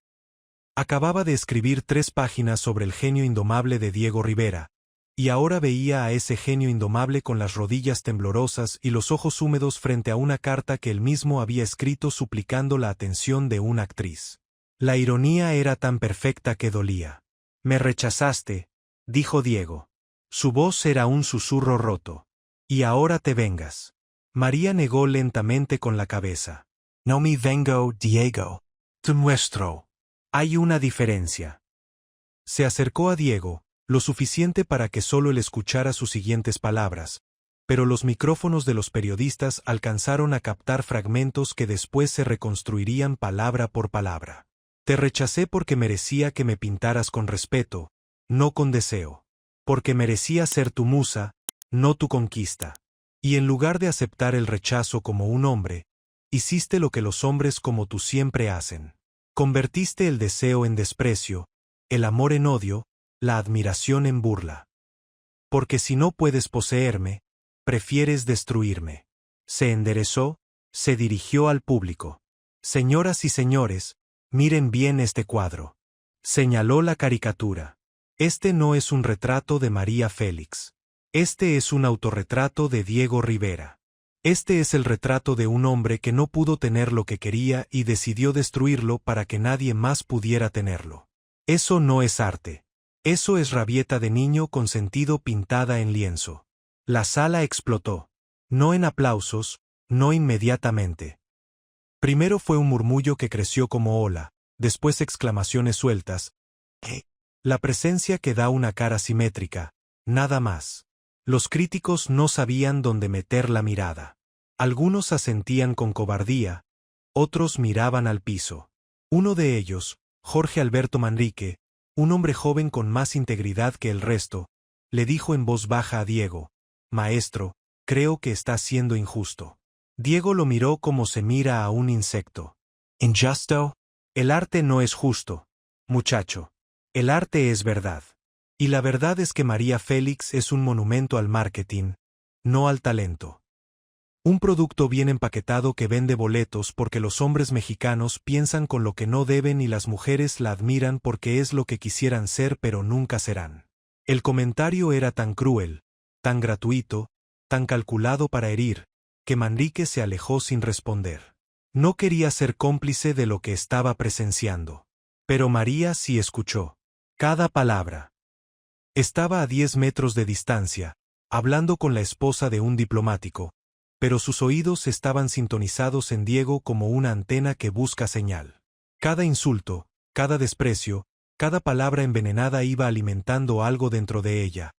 Acababa de escribir 3 páginas sobre el genio indomable de Diego Rivera, y ahora veía a ese genio indomable con las rodillas temblorosas y los ojos húmedos frente a una carta que él mismo había escrito suplicando la atención de una actriz. La ironía era tan perfecta que dolía. «Me rechazaste», dijo Diego. Su voz era un susurro roto. «Y ahora te vengas». María negó lentamente con la cabeza. No me vengo, Diego. Te muestro. Hay una diferencia. Se acercó a Diego, lo suficiente para que solo él escuchara sus siguientes palabras, pero los micrófonos de los periodistas alcanzaron a captar fragmentos que después se reconstruirían palabra por palabra. Te rechacé porque merecía que me pintaras con respeto, no con deseo. Porque merecía ser tu musa, no tu conquista. Y en lugar de aceptar el rechazo como un hombre, hiciste lo que los hombres como tú siempre hacen. Convertiste el deseo en desprecio, el amor en odio, la admiración en burla. Porque si no puedes poseerme, prefieres destruirme. Se enderezó, se dirigió al público. Señoras y señores, miren bien este cuadro. Señaló la caricatura. Este no es un retrato de María Félix. Este es un autorretrato de Diego Rivera. Este es el retrato de un hombre que no pudo tener lo que quería y decidió destruirlo para que nadie más pudiera tenerlo. Eso no es arte. Eso es rabieta de niño con sentido pintada en lienzo. La sala explotó. No en aplausos, no inmediatamente. Primero fue un murmullo que creció como ola, después exclamaciones sueltas. La presencia que da una cara simétrica, nada más. Los críticos no sabían dónde meter la mirada. Algunos asentían con cobardía, otros miraban al piso. Uno de ellos, Jorge Alberto Manrique, un hombre joven con más integridad que el resto, le dijo en voz baja a Diego: «Maestro, creo que está siendo injusto». Diego lo miró como se mira a un insecto. ¿Injusto? El arte no es justo, muchacho. El arte es verdad. Y la verdad es que María Félix es un monumento al marketing, no al talento. Un producto bien empaquetado que vende boletos porque los hombres mexicanos piensan con lo que no deben y las mujeres la admiran porque es lo que quisieran ser pero nunca serán. El comentario era tan cruel, tan gratuito, tan calculado para herir, que Manrique se alejó sin responder. No quería ser cómplice de lo que estaba presenciando. Pero María sí escuchó. Cada palabra. Estaba a 10 metros de distancia, hablando con la esposa de un diplomático, pero sus oídos estaban sintonizados en Diego como una antena que busca señal. Cada insulto, cada desprecio, cada palabra envenenada iba alimentando algo dentro de ella,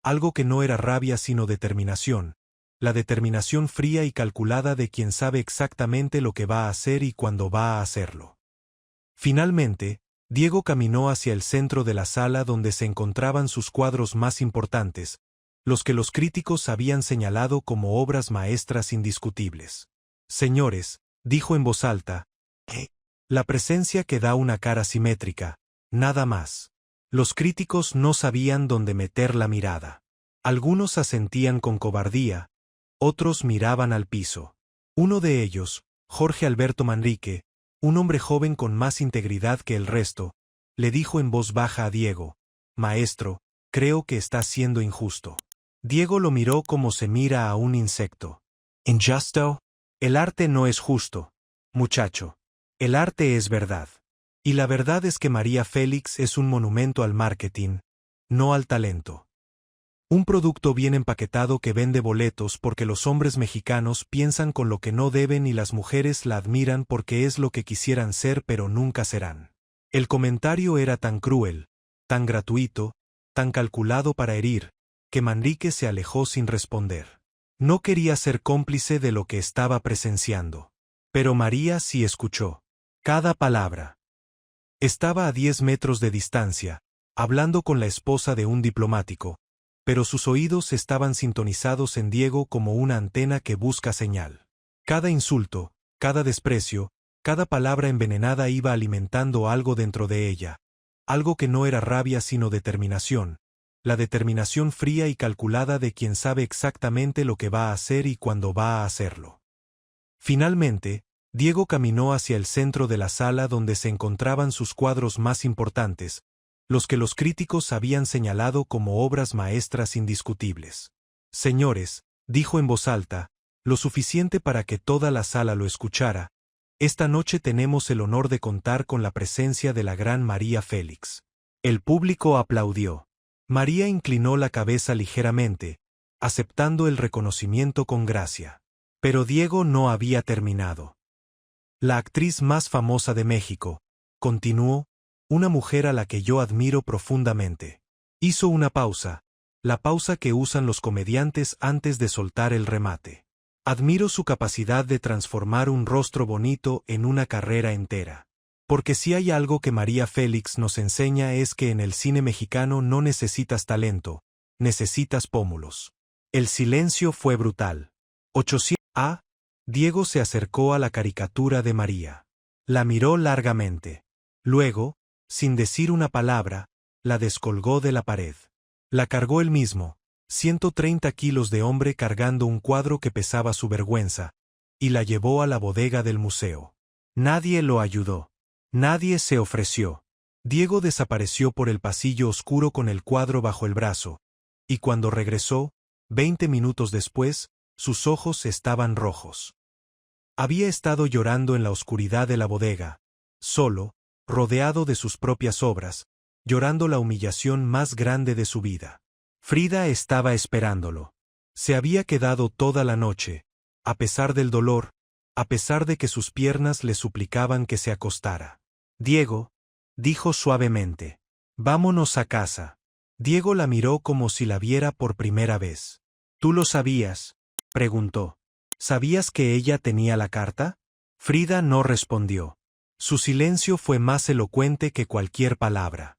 algo que no era rabia sino determinación, la determinación fría y calculada de quien sabe exactamente lo que va a hacer y cuándo va a hacerlo. Finalmente, Diego caminó hacia el centro de la sala donde se encontraban sus cuadros más importantes, los que los críticos habían señalado como obras maestras indiscutibles. «Señores», dijo en voz alta, «la presencia que da una cara simétrica, nada más». Los críticos no sabían dónde meter la mirada. Algunos asentían con cobardía, otros miraban al piso. Uno de ellos, Jorge Alberto Manrique, un hombre joven con más integridad que el resto, le dijo en voz baja a Diego: «Maestro, creo que está siendo injusto». Diego lo miró como se mira a un insecto. Injusto? El arte no es justo, muchacho. El arte es verdad. Y la verdad es que María Félix es un monumento al marketing, no al talento. Un producto bien empaquetado que vende boletos porque los hombres mexicanos piensan con lo que no deben y las mujeres la admiran porque es lo que quisieran ser pero nunca serán. El comentario era tan cruel, tan gratuito, tan calculado para herir, que Manrique se alejó sin responder. No quería ser cómplice de lo que estaba presenciando. Pero María sí escuchó. Cada palabra. Estaba a 10 metros de distancia, hablando con la esposa de un diplomático, pero sus oídos estaban sintonizados en Diego como una antena que busca señal. Cada insulto, cada desprecio, cada palabra envenenada iba alimentando algo dentro de ella, algo que no era rabia sino determinación, la determinación fría y calculada de quien sabe exactamente lo que va a hacer y cuándo va a hacerlo. Finalmente, Diego caminó hacia el centro de la sala donde se encontraban sus cuadros más importantes, los que los críticos habían señalado como obras maestras indiscutibles. «Señores», dijo en voz alta, lo suficiente para que toda la sala lo escuchara, «esta noche tenemos el honor de contar con la presencia de la gran María Félix». El público aplaudió. María inclinó la cabeza ligeramente, aceptando el reconocimiento con gracia. Pero Diego no había terminado. «La actriz más famosa de México», continuó, «una mujer a la que yo admiro profundamente». Hizo una pausa, la pausa que usan los comediantes antes de soltar el remate. «Admiro su capacidad de transformar un rostro bonito en una carrera entera. Porque si hay algo que María Félix nos enseña es que en el cine mexicano no necesitas talento, necesitas pómulos». El silencio fue brutal. 800 A. Diego se acercó a la caricatura de María. La miró largamente. Luego, sin decir una palabra, la descolgó de la pared. La cargó él mismo, 130 kilos de hombre cargando un cuadro que pesaba su vergüenza, y la llevó a la bodega del museo. Nadie lo ayudó. Nadie se ofreció. Diego desapareció por el pasillo oscuro con el cuadro bajo el brazo, y cuando regresó, 20 minutos después, sus ojos estaban rojos. Había estado llorando en la oscuridad de la bodega, solo, rodeado de sus propias obras, llorando la humillación más grande de su vida. Frida estaba esperándolo. Se había quedado toda la noche, a pesar del dolor, a pesar de que sus piernas le suplicaban que se acostara. «Diego», dijo suavemente, «vámonos a casa». Diego la miró como si la viera por primera vez. «¿Tú lo sabías?», preguntó. «¿Sabías que ella tenía la carta?». Frida no respondió. Su silencio fue más elocuente que cualquier palabra.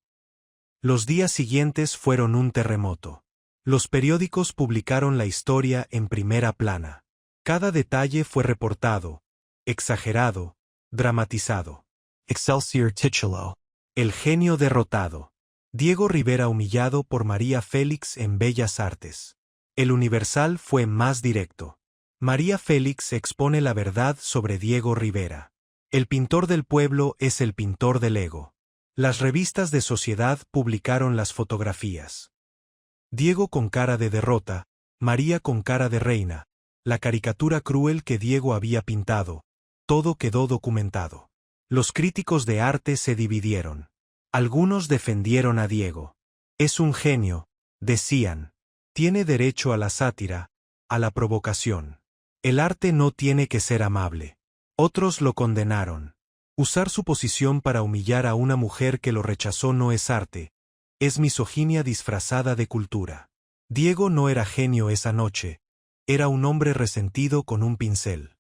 Los días siguientes fueron un terremoto. Los periódicos publicaron la historia en primera plana. Cada detalle fue reportado, exagerado, dramatizado. Excelsior tituló: El genio derrotado. Diego Rivera humillado por María Félix en Bellas Artes. El Universal fue más directo. María Félix expone la verdad sobre Diego Rivera. El pintor del pueblo es el pintor del ego. Las revistas de sociedad publicaron las fotografías. Diego con cara de derrota, María con cara de reina, la caricatura cruel que Diego había pintado, todo quedó documentado. Los críticos de arte se dividieron. Algunos defendieron a Diego. «Es un genio», decían. «Tiene derecho a la sátira, a la provocación. El arte no tiene que ser amable». Otros lo condenaron. Usar su posición para humillar a una mujer que lo rechazó no es arte, es misoginia disfrazada de cultura. Diego no era genio esa noche, era un hombre resentido con un pincel.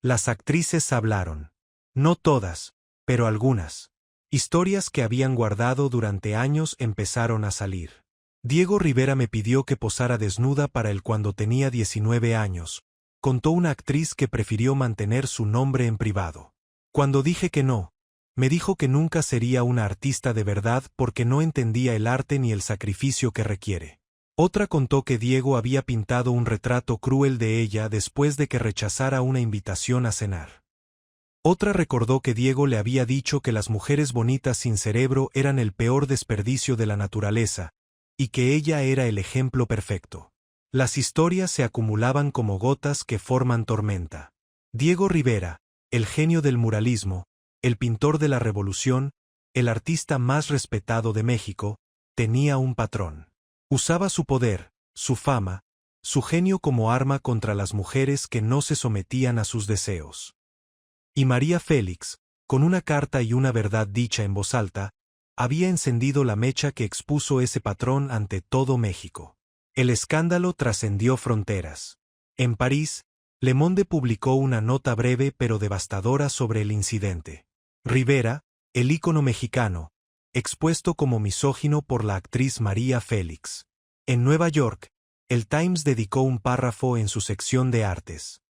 Las actrices hablaron. No todas, pero algunas. Historias que habían guardado durante años empezaron a salir. «Diego Rivera me pidió que posara desnuda para él cuando tenía 19 años», contó una actriz que prefirió mantener su nombre en privado. «Cuando dije que no, Me dijo que nunca sería una artista de verdad porque no entendía el arte ni el sacrificio que requiere. Otra contó que Diego había pintado un retrato cruel de ella después de que rechazara una invitación a cenar. Otra recordó que Diego le había dicho que las mujeres bonitas sin cerebro eran el peor desperdicio de la naturaleza, y que ella era el ejemplo perfecto. Las historias se acumulaban como gotas que forman tormenta. Diego Rivera, el genio del muralismo, el pintor de la Revolución, el artista más respetado de México, tenía un patrón. Usaba su poder, su fama, su genio como arma contra las mujeres que no se sometían a sus deseos. Y María Félix, con una carta y una verdad dicha en voz alta, había encendido la mecha que expuso ese patrón ante todo México. El escándalo trascendió fronteras. En París, Le Monde publicó una nota breve pero devastadora sobre el incidente. Rivera, el ícono mexicano, expuesto como misógino por la actriz María Félix. En Nueva York, el Times dedicó un párrafo en su sección de artes.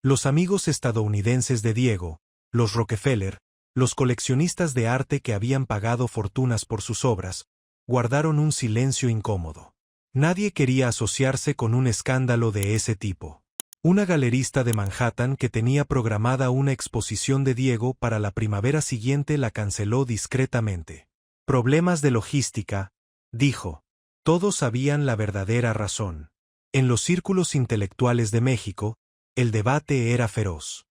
Los amigos estadounidenses de Diego, los Rockefeller, los coleccionistas de arte que habían pagado fortunas por sus obras, guardaron un silencio incómodo. Nadie quería asociarse con un escándalo de ese tipo. Una galerista de Manhattan que tenía programada una exposición de Diego para la primavera siguiente la canceló discretamente. Problemas de logística, dijo. Todos sabían la verdadera razón. En los círculos intelectuales de México, el debate era feroz.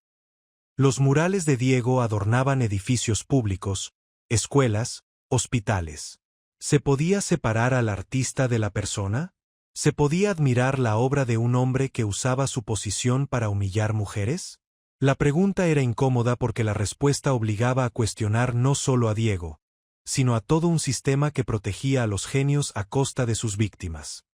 Los murales de Diego adornaban edificios públicos, escuelas, hospitales. ¿Se podía separar al artista de la persona? ¿Se podía admirar la obra de un hombre que usaba su posición para humillar mujeres? La pregunta era incómoda porque la respuesta obligaba a cuestionar no solo a Diego, sino a todo un sistema que protegía a los genios a costa de sus víctimas.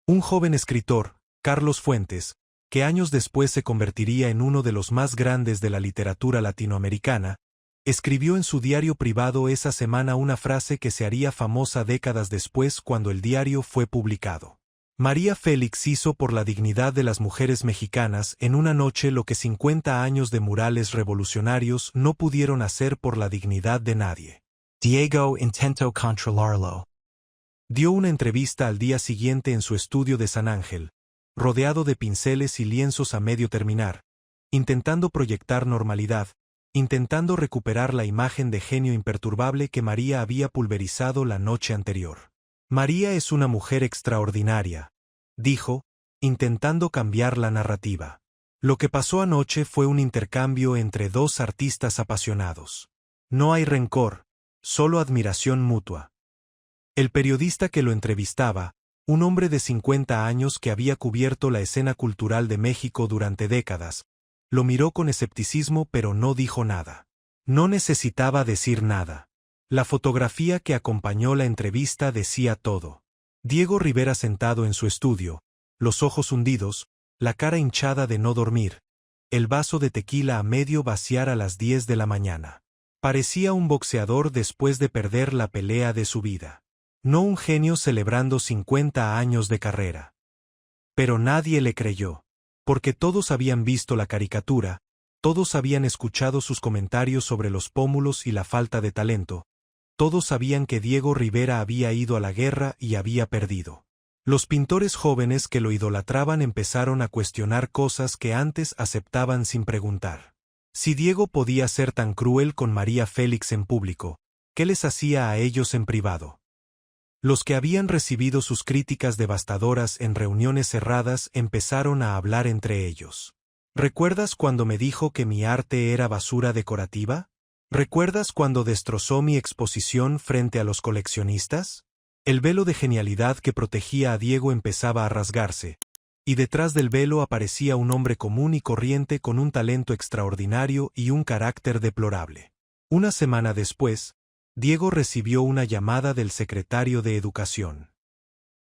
Un joven escritor, Carlos Fuentes, que años después se convertiría en uno de los más grandes de la literatura latinoamericana, escribió en su diario privado esa semana una frase que se haría famosa décadas después cuando el diario fue publicado. María Félix hizo por la dignidad de las mujeres mexicanas en una noche lo que 50 años de murales revolucionarios no pudieron hacer por la dignidad de nadie. Diego intentó controlarlo. Dio una entrevista al día siguiente en su estudio de San Ángel, rodeado de pinceles y lienzos a medio terminar, intentando proyectar normalidad, intentando recuperar la imagen de genio imperturbable que María había pulverizado la noche anterior. María es una mujer extraordinaria, dijo, intentando cambiar la narrativa. Lo que pasó anoche fue un intercambio entre dos artistas apasionados. No hay rencor, solo admiración mutua. El periodista que lo entrevistaba, un hombre de 50 años que había cubierto la escena cultural de México durante décadas, lo miró con escepticismo pero no dijo nada. No necesitaba decir nada. La fotografía que acompañó la entrevista decía todo. Diego Rivera sentado en su estudio, los ojos hundidos, la cara hinchada de no dormir, el vaso de tequila a medio vaciar a las 10 de la mañana. Parecía un boxeador después de perder la pelea de su vida. No un genio celebrando 50 años de carrera. Pero nadie le creyó. Porque todos habían visto la caricatura, todos habían escuchado sus comentarios sobre los pómulos y la falta de talento, todos sabían que Diego Rivera había ido a la guerra y había perdido. Los pintores jóvenes que lo idolatraban empezaron a cuestionar cosas que antes aceptaban sin preguntar. Si Diego podía ser tan cruel con María Félix en público, ¿qué les hacía a ellos en privado? Los que habían recibido sus críticas devastadoras en reuniones cerradas empezaron a hablar entre ellos. ¿Recuerdas cuando me dijo que mi arte era basura decorativa? ¿Recuerdas cuando destrozó mi exposición frente a los coleccionistas? El velo de genialidad que protegía a Diego empezaba a rasgarse, y detrás del velo aparecía un hombre común y corriente con un talento extraordinario y un carácter deplorable. Una semana después, Diego recibió una llamada del secretario de Educación.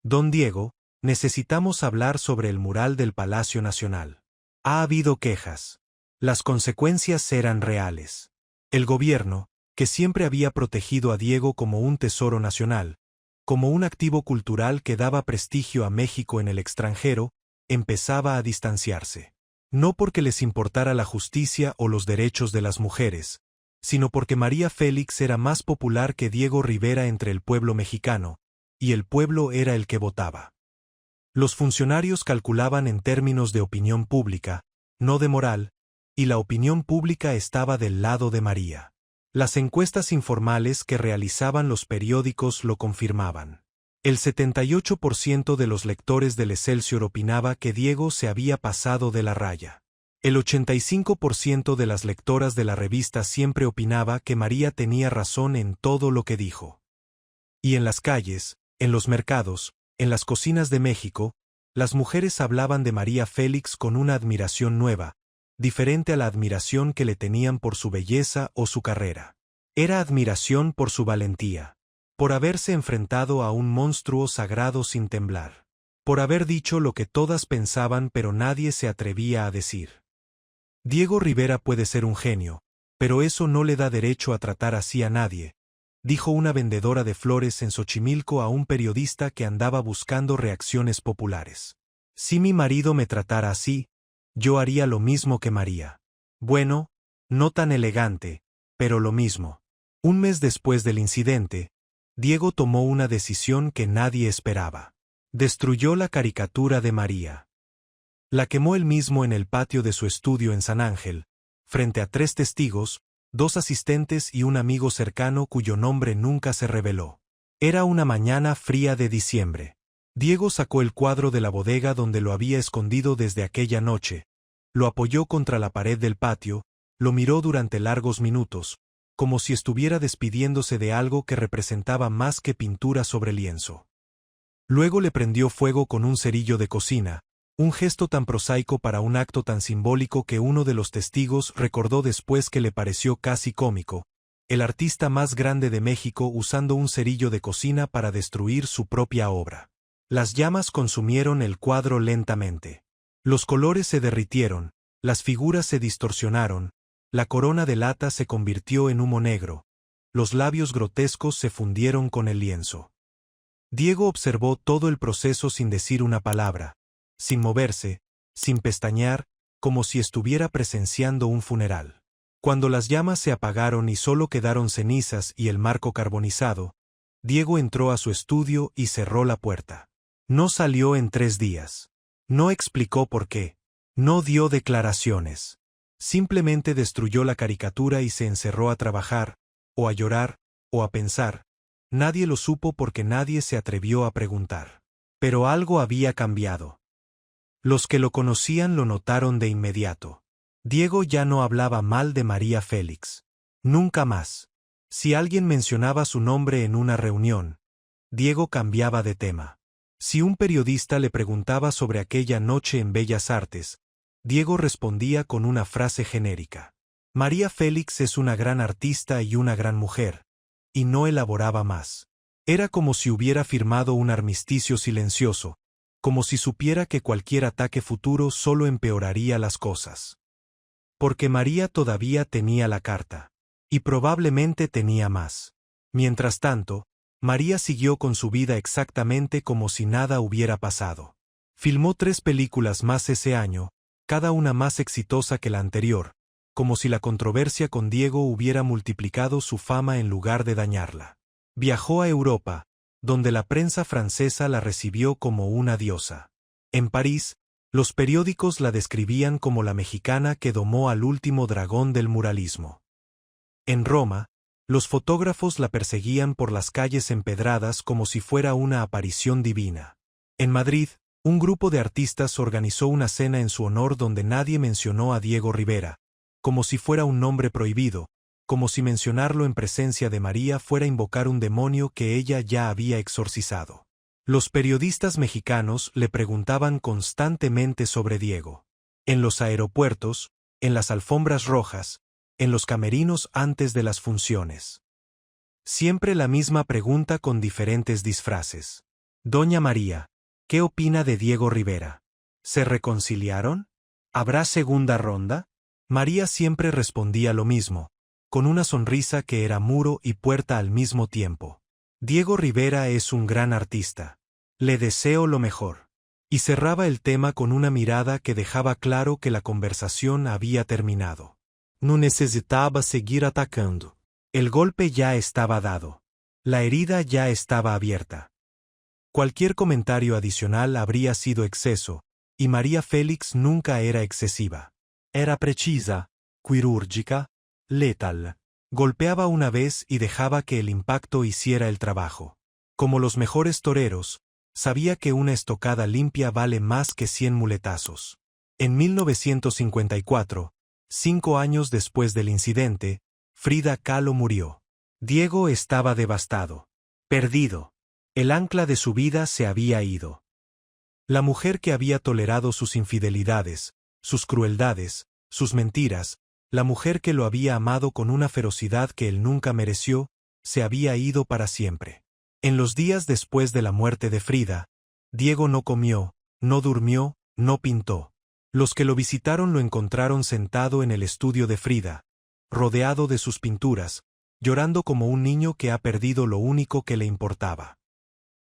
Don Diego, necesitamos hablar sobre el mural del Palacio Nacional. Ha habido quejas. Las consecuencias eran reales. El gobierno, que siempre había protegido a Diego como un tesoro nacional, como un activo cultural que daba prestigio a México en el extranjero, empezaba a distanciarse. No porque les importara la justicia o los derechos de las mujeres, sino porque María Félix era más popular que Diego Rivera entre el pueblo mexicano, y el pueblo era el que votaba. Los funcionarios calculaban en términos de opinión pública, no de moral, y la opinión pública estaba del lado de María. Las encuestas informales que realizaban los periódicos lo confirmaban. El 78% de los lectores del Excelsior opinaba que Diego se había pasado de la raya. El 85% de las lectoras de la revista Siempre opinaba que María tenía razón en todo lo que dijo. Y en las calles, en los mercados, en las cocinas de México, las mujeres hablaban de María Félix con una admiración nueva, diferente a la admiración que le tenían por su belleza o su carrera. Era admiración por su valentía, por haberse enfrentado a un monstruo sagrado sin temblar, por haber dicho lo que todas pensaban pero nadie se atrevía a decir. Diego Rivera puede ser un genio, pero eso no le da derecho a tratar así a nadie, dijo una vendedora de flores en Xochimilco a un periodista que andaba buscando reacciones populares. Si mi marido me tratara así, yo haría lo mismo que María. Bueno, no tan elegante, pero lo mismo. Un mes después del incidente, Diego tomó una decisión que nadie esperaba. Destruyó la caricatura de María. La quemó él mismo en el patio de su estudio en San Ángel, frente a 3 testigos, 2 asistentes y un amigo cercano cuyo nombre nunca se reveló. Era una mañana fría de diciembre. Diego sacó el cuadro de la bodega donde lo había escondido desde aquella noche, lo apoyó contra la pared del patio, lo miró durante largos minutos, como si estuviera despidiéndose de algo que representaba más que pintura sobre lienzo. Luego le prendió fuego con un cerillo de cocina, un gesto tan prosaico para un acto tan simbólico que uno de los testigos recordó después que le pareció casi cómico, el artista más grande de México usando un cerillo de cocina para destruir su propia obra. Las llamas consumieron el cuadro lentamente. Los colores se derritieron, las figuras se distorsionaron, la corona de lata se convirtió en humo negro, los labios grotescos se fundieron con el lienzo. Diego observó todo el proceso sin decir una palabra, sin moverse, sin pestañear, como si estuviera presenciando un funeral. Cuando las llamas se apagaron y solo quedaron cenizas y el marco carbonizado, Diego entró a su estudio y cerró la puerta. No salió en 3 días. No explicó por qué. No dio declaraciones. Simplemente destruyó la caricatura y se encerró a trabajar, o a llorar, o a pensar. Nadie lo supo porque nadie se atrevió a preguntar. Pero algo había cambiado. Los que lo conocían lo notaron de inmediato. Diego ya no hablaba mal de María Félix. Nunca más. Si alguien mencionaba su nombre en una reunión, Diego cambiaba de tema. Si un periodista le preguntaba sobre aquella noche en Bellas Artes, Diego respondía con una frase genérica. María Félix es una gran artista y una gran mujer, y no elaboraba más. Era como si hubiera firmado un armisticio silencioso, como si supiera que cualquier ataque futuro solo empeoraría las cosas. Porque María todavía tenía la carta. Y probablemente tenía más. Mientras tanto, María siguió con su vida exactamente como si nada hubiera pasado. Filmó 3 películas más ese año, cada una más exitosa que la anterior, como si la controversia con Diego hubiera multiplicado su fama en lugar de dañarla. Viajó a Europa, donde la prensa francesa la recibió como una diosa. En París, los periódicos la describían como la mexicana que domó al último dragón del muralismo. En Roma, los fotógrafos la perseguían por las calles empedradas como si fuera una aparición divina. En Madrid, un grupo de artistas organizó una cena en su honor donde nadie mencionó a Diego Rivera, como si fuera un nombre prohibido, como si mencionarlo en presencia de María fuera invocar un demonio que ella ya había exorcizado. Los periodistas mexicanos le preguntaban constantemente sobre Diego. En los aeropuertos, en las alfombras rojas, en los camerinos antes de las funciones. Siempre la misma pregunta con diferentes disfraces. Doña María, ¿qué opina de Diego Rivera? ¿Se reconciliaron? ¿Habrá segunda ronda? María siempre respondía lo mismo, con una sonrisa que era muro y puerta al mismo tiempo. Diego Rivera es un gran artista. Le deseo lo mejor. Y cerraba el tema con una mirada que dejaba claro que la conversación había terminado. Não necessitava seguir atacando. El golpe ya estaba dado. La herida ya estaba abierta. Cualquier comentario adicional habría sido exceso, y María Félix nunca era excesiva. Era precisa, quirúrgica, letal. Golpeaba una vez y dejaba que el impacto hiciera el trabajo. Como los mejores toreros, sabía que una estocada limpia vale más que 100 muletazos. En 1954, 5 años después del incidente, Frida Kahlo murió. Diego estaba devastado. Perdido. El ancla de su vida se había ido. La mujer que había tolerado sus infidelidades, sus crueldades, sus mentiras, la mujer que lo había amado con una ferocidad que él nunca mereció, se había ido para siempre. En los días después de la muerte de Frida, Diego no comió, no durmió, no pintó. Los que lo visitaron lo encontraron sentado en el estudio de Frida, rodeado de sus pinturas, llorando como un niño que ha perdido lo único que le importaba.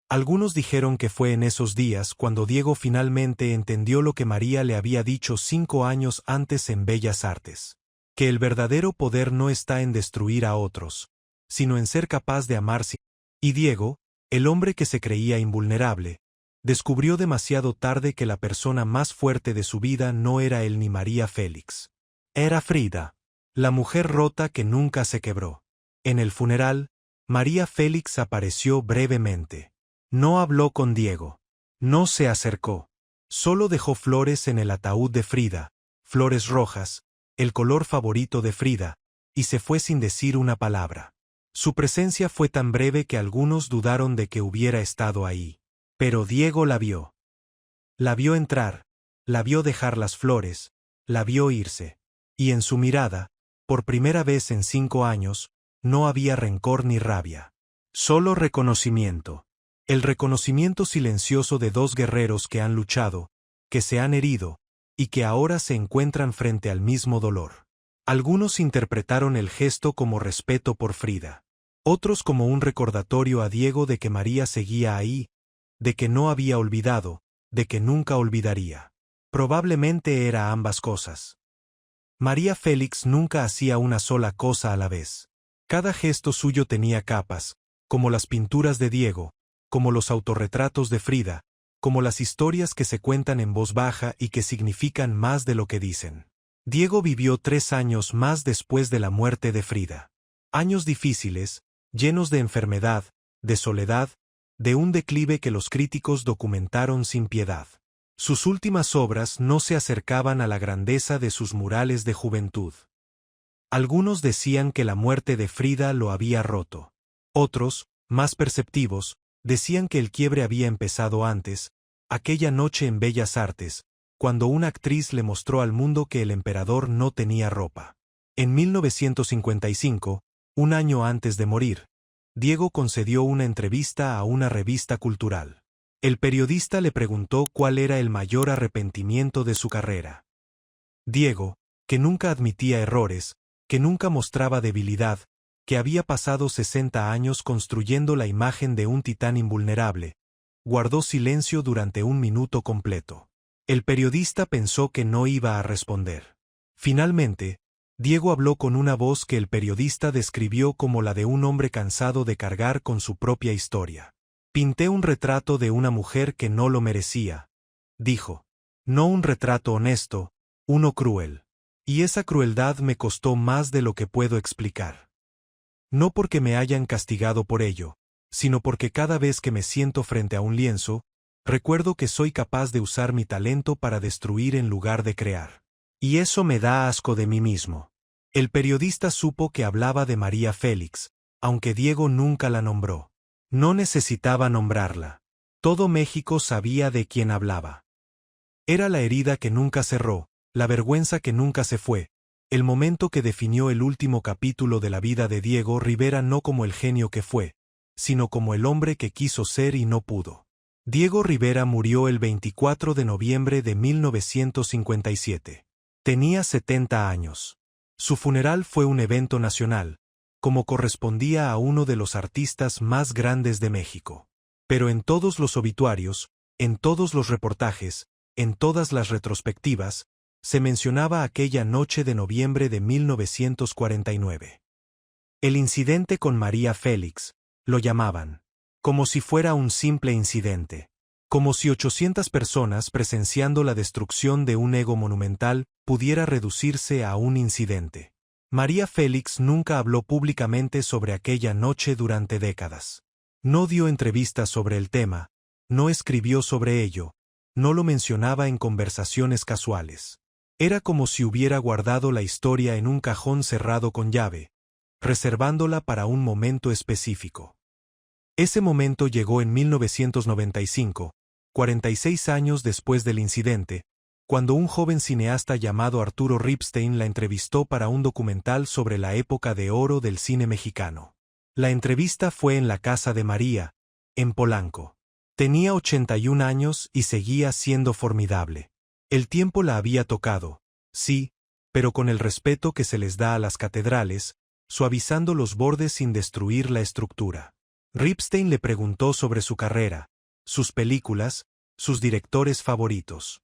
Algunos dijeron que fue en esos días cuando Diego finalmente entendió lo que María le había dicho 5 años antes en Bellas Artes. Que el verdadero poder no está en destruir a otros, sino en ser capaz de amarse. Y Diego, el hombre que se creía invulnerable, descubrió demasiado tarde que la persona más fuerte de su vida no era él ni María Félix. Era Frida, la mujer rota que nunca se quebró. En el funeral, María Félix apareció brevemente. No habló con Diego. No se acercó. Solo dejó flores en el ataúd de Frida, flores rojas, el color favorito de Frida, y se fue sin decir una palabra. Su presencia fue tan breve que algunos dudaron de que hubiera estado ahí. Pero Diego la vio. La vio entrar, la vio dejar las flores, la vio irse. Y en su mirada, por primera vez en 5 años, no había rencor ni rabia. Solo reconocimiento. El reconocimiento silencioso de 2 guerreros que han luchado, que se han herido, y que ahora se encuentran frente al mismo dolor. Algunos interpretaron el gesto como respeto por Frida. Otros como un recordatorio a Diego de que María seguía ahí, de que no había olvidado, de que nunca olvidaría. Probablemente era ambas cosas. María Félix nunca hacía una sola cosa a la vez. Cada gesto suyo tenía capas, como las pinturas de Diego, como los autorretratos de Frida, como las historias que se cuentan en voz baja y que significan más de lo que dicen. Diego vivió 3 años más después de la muerte de Frida. Años difíciles, llenos de enfermedad, de soledad, de un declive que los críticos documentaron sin piedad. Sus últimas obras no se acercaban a la grandeza de sus murales de juventud. Algunos decían que la muerte de Frida lo había roto. Otros, más perceptivos, decían que el quiebre había empezado antes, aquella noche en Bellas Artes, cuando una actriz le mostró al mundo que el emperador no tenía ropa. En 1955, un año antes de morir, Diego concedió una entrevista a una revista cultural. El periodista le preguntó cuál era el mayor arrepentimiento de su carrera. Diego, que nunca admitía errores, que nunca mostraba debilidad, que había pasado 60 años construyendo la imagen de un titán invulnerable, guardó silencio durante 1 minuto completo. El periodista pensó que no iba a responder. Finalmente, Diego habló con una voz que el periodista describió como la de un hombre cansado de cargar con su propia historia. Pinté un retrato de una mujer que no lo merecía, dijo. No un retrato honesto, uno cruel. Y esa crueldad me costó más de lo que puedo explicar. No porque me hayan castigado por ello, sino porque cada vez que me siento frente a un lienzo, recuerdo que soy capaz de usar mi talento para destruir en lugar de crear. Y eso me da asco de mí mismo. El periodista supo que hablaba de María Félix, aunque Diego nunca la nombró. No necesitaba nombrarla. Todo México sabía de quién hablaba. Era la herida que nunca cerró, la vergüenza que nunca se fue, el momento que definió el último capítulo de la vida de Diego Rivera no como el genio que fue, sino como el hombre que quiso ser y no pudo. Diego Rivera murió el 24 de noviembre de 1957. Tenía 70 años. Su funeral fue un evento nacional, como correspondía a uno de los artistas más grandes de México. Pero en todos los obituarios, en todos los reportajes, en todas las retrospectivas, Se mencionaba aquella noche de noviembre de 1949. El incidente con María Félix, lo llamaban, como si fuera un simple incidente, como si 800 personas presenciando la destrucción de un ego monumental pudiera reducirse a un incidente. María Félix nunca habló públicamente sobre aquella noche durante décadas. No dio entrevistas sobre el tema, no escribió sobre ello, no lo mencionaba en conversaciones casuales. Era como si hubiera guardado la historia en un cajón cerrado con llave, reservándola para un momento específico. Ese momento llegó en 1995, 46 años después del incidente, cuando un joven cineasta llamado Arturo Ripstein la entrevistó para un documental sobre la época de oro del cine mexicano. La entrevista fue en la casa de María, en Polanco. Tenía 81 años y seguía siendo formidable. El tiempo la había tocado, sí, pero con el respeto que se les da a las catedrales, suavizando los bordes sin destruir la estructura. Ripstein le preguntó sobre su carrera, sus películas, sus directores favoritos.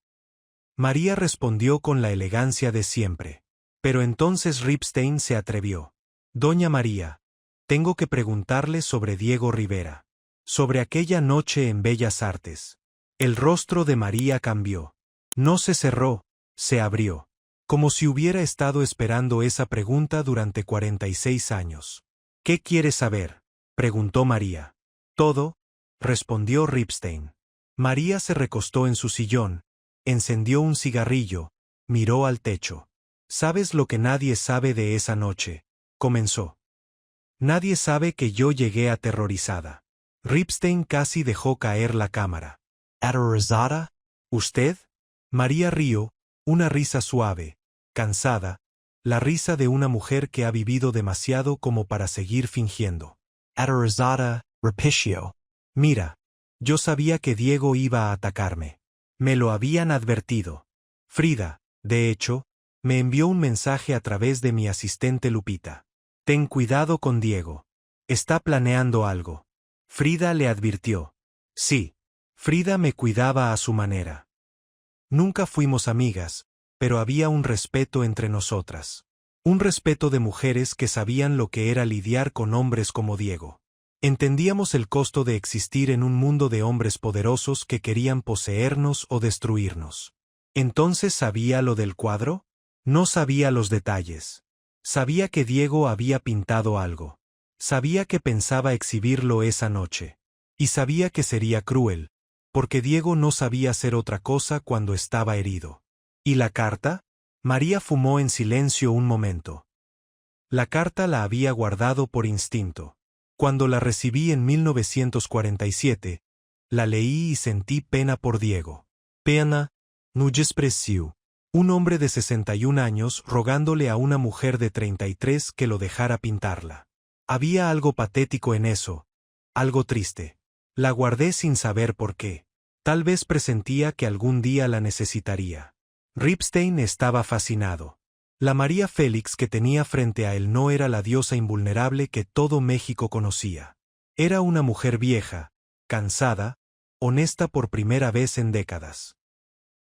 María respondió con la elegancia de siempre. Pero entonces Ripstein se atrevió. Doña María, tengo que preguntarle sobre Diego Rivera. Sobre aquella noche en Bellas Artes. El rostro de María cambió. No se cerró, se abrió. Como si hubiera estado esperando esa pregunta durante 46 años. ¿Qué quiere saber?, preguntó María. Todo, respondió Ripstein. María se recostó en su sillón, encendió un cigarrillo, miró al techo. ¿Sabes lo que nadie sabe de esa noche?, comenzó. Nadie sabe que yo llegué aterrorizada. Ripstein casi dejó caer la cámara. ¿Aterrorizada? ¿Usted? María rió, una risa suave, cansada, la risa de una mujer que ha vivido demasiado como para seguir fingiendo. Aterrorizada, Repicio. Mira, yo sabía que Diego iba a atacarme. Me lo habían advertido. Frida, de hecho, me envió un mensaje a través de mi asistente Lupita. Ten cuidado con Diego. Está planeando algo. Frida le advirtió. Sí, Frida me cuidaba a su manera. Nunca fuimos amigas, pero había un respeto entre nosotras. Un respeto de mujeres que sabían lo que era lidiar con hombres como Diego. Entendíamos el costo de existir en un mundo de hombres poderosos que querían poseernos o destruirnos. ¿Entonces sabía lo del cuadro? No sabía los detalles. Sabía que Diego había pintado algo. Sabía que pensaba exhibirlo esa noche. Y sabía que sería cruel, porque Diego no sabía hacer otra cosa cuando estaba herido. ¿Y la carta? María fumó en silencio un momento. La carta la había guardado por instinto. Cuando la recibí en 1947, la leí y sentí pena por Diego. Pena, no desprecio. Un hombre de 61 años rogándole a una mujer de 33 que lo dejara pintarla. Había algo patético en eso, algo triste. La guardé sin saber por qué. Tal vez presentía que algún día la necesitaría. Ripstein estaba fascinado. La María Félix que tenía frente a él no era la diosa invulnerable que todo México conocía. Era una mujer vieja, cansada, honesta por primera vez en décadas.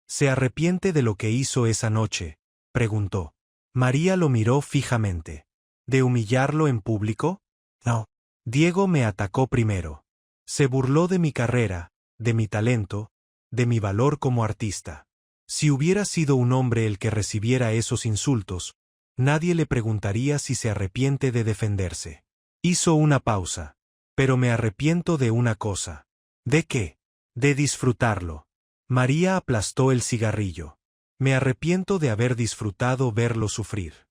¿Se arrepiente de lo que hizo esa noche?, preguntó. María lo miró fijamente. ¿De humillarlo en público? No. Diego me atacó primero. Se burló de mi carrera, de mi talento, de mi valor como artista. Si hubiera sido un hombre el que recibiera esos insultos, nadie le preguntaría si se arrepiente de defenderse. Hizo una pausa. Pero me arrepiento de una cosa. ¿De qué? De disfrutarlo. María aplastó el cigarrillo. Me arrepiento de haber disfrutado verlo sufrir.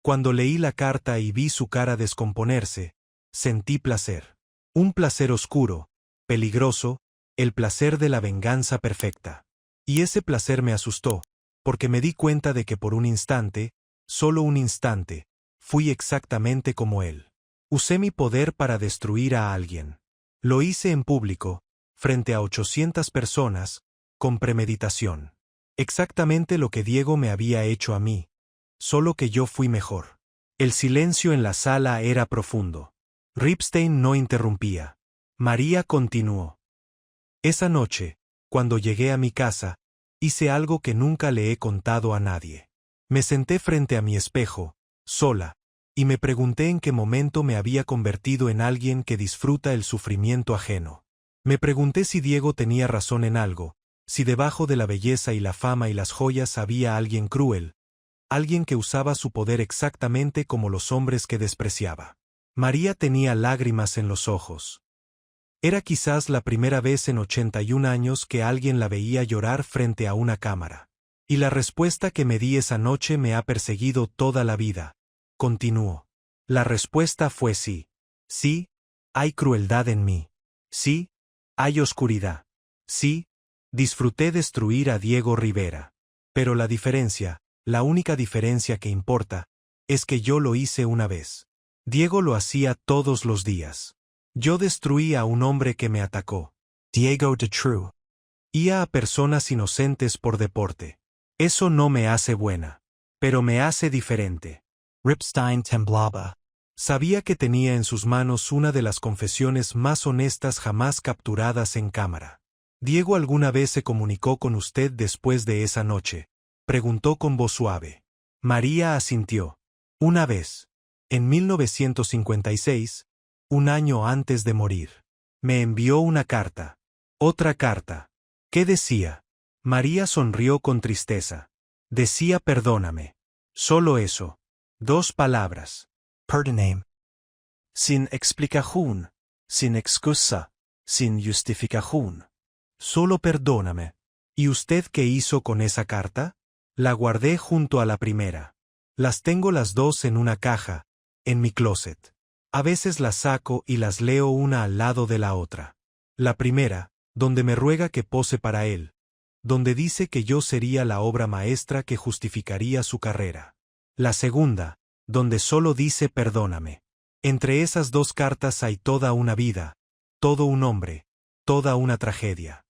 Cuando leí la carta y vi su cara descomponerse, sentí placer. Un placer oscuro, peligroso, el placer de la venganza perfecta. Y ese placer me asustó, porque me di cuenta de que por un instante, solo un instante, fui exactamente como él. Usé mi poder para destruir a alguien. Lo hice en público, frente a 800 personas, con premeditación. Exactamente lo que Diego me había hecho a mí, solo que yo fui mejor. El silencio en la sala era profundo. Ripstein no interrumpía. María continuó. Esa noche, cuando llegué a mi casa, Hice algo que nunca le he contado a nadie. Me senté frente a mi espejo, sola, y me pregunté en qué momento me había convertido en alguien que disfruta el sufrimiento ajeno. Me pregunté si Diego tenía razón en algo, si debajo de la belleza y la fama y las joyas había alguien cruel, alguien que usaba su poder exactamente como los hombres que despreciaba. María tenía lágrimas en los ojos. Era quizás la primera vez en 81 años que alguien la veía llorar frente a una cámara. Y la respuesta que me di esa noche me ha perseguido toda la vida. Continuó. La respuesta fue sí. Sí, hay crueldad en mí. Sí, hay oscuridad. Sí, disfruté destruir a Diego Rivera. Pero la diferencia, la única diferencia que importa, es que yo lo hice una vez. Diego lo hacía todos los días. Yo destruí a un hombre que me atacó. Diego Dutroux. Y a personas inocentes por deporte. Eso no me hace buena. Pero me hace diferente. Ripstein temblaba. Sabía que tenía en sus manos una de las confesiones más honestas jamás capturadas en cámara. ¿Diego alguna vez se comunicó con usted después de esa noche? Preguntó con voz suave. María asintió. Una vez. En 1956, un año antes de morir. Me envió una carta. Otra carta. ¿Qué decía? María sonrió con tristeza. Decía perdóname. Solo eso. 2 palabras. Perdóname. Sin explicación, sin excusa, sin justificación. Solo perdóname. ¿Y usted qué hizo con esa carta? La guardé junto a la primera. Las tengo las dos en una caja, en mi closet. A veces las saco y las leo una al lado de la otra. La primera, donde me ruega que pose para él, donde dice que yo sería la obra maestra que justificaría su carrera. La segunda, donde solo dice perdóname. Entre esas 2 cartas hay toda una vida, todo un hombre, toda una tragedia.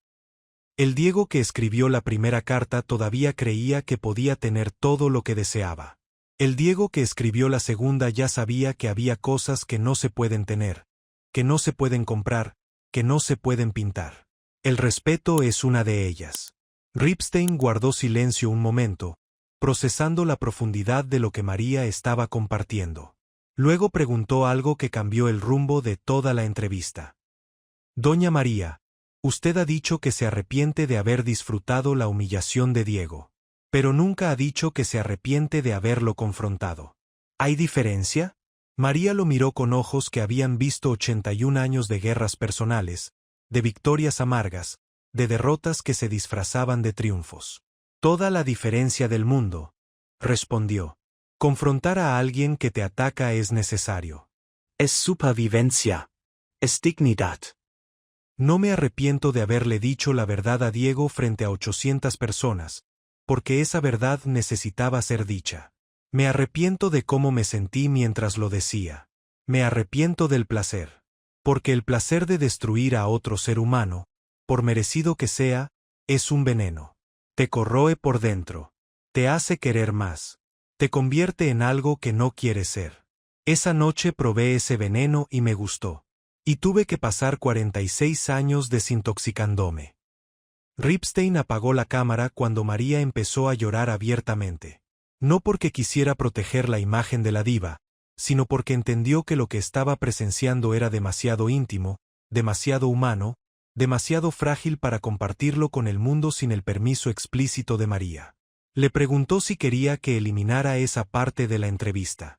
El Diego que escribió la primera carta todavía creía que podía tener todo lo que deseaba. El Diego que escribió la segunda ya sabía que había cosas que no se pueden tener, que no se pueden comprar, que no se pueden pintar. El respeto es una de ellas. Ripstein guardó silencio un momento, procesando la profundidad de lo que María estaba compartiendo. Luego preguntó algo que cambió el rumbo de toda la entrevista. Doña María, usted ha dicho que se arrepiente de haber disfrutado la humillación de Diego. Pero nunca ha dicho que se arrepiente de haberlo confrontado. ¿Hay diferencia? María lo miró con ojos que habían visto 81 años de guerras personales, de victorias amargas, de derrotas que se disfrazaban de triunfos. Toda la diferencia del mundo, respondió. Confrontar a alguien que te ataca es necesario. Es supervivencia. Es dignidad. No me arrepiento de haberle dicho la verdad a Diego frente a 800 personas, porque esa verdad necesitaba ser dicha. Me arrepiento de cómo me sentí mientras lo decía. Me arrepiento del placer. Porque el placer de destruir a otro ser humano, por merecido que sea, es un veneno. Te corroe por dentro. Te hace querer más. Te convierte en algo que no quieres ser. Esa noche probé ese veneno y me gustó. Y tuve que pasar 46 años desintoxicándome. Ripstein apagó la cámara cuando María empezó a llorar abiertamente. No porque quisiera proteger la imagen de la diva, sino porque entendió que lo que estaba presenciando era demasiado íntimo, demasiado humano, demasiado frágil para compartirlo con el mundo sin el permiso explícito de María. Le preguntó si quería que eliminara esa parte de la entrevista.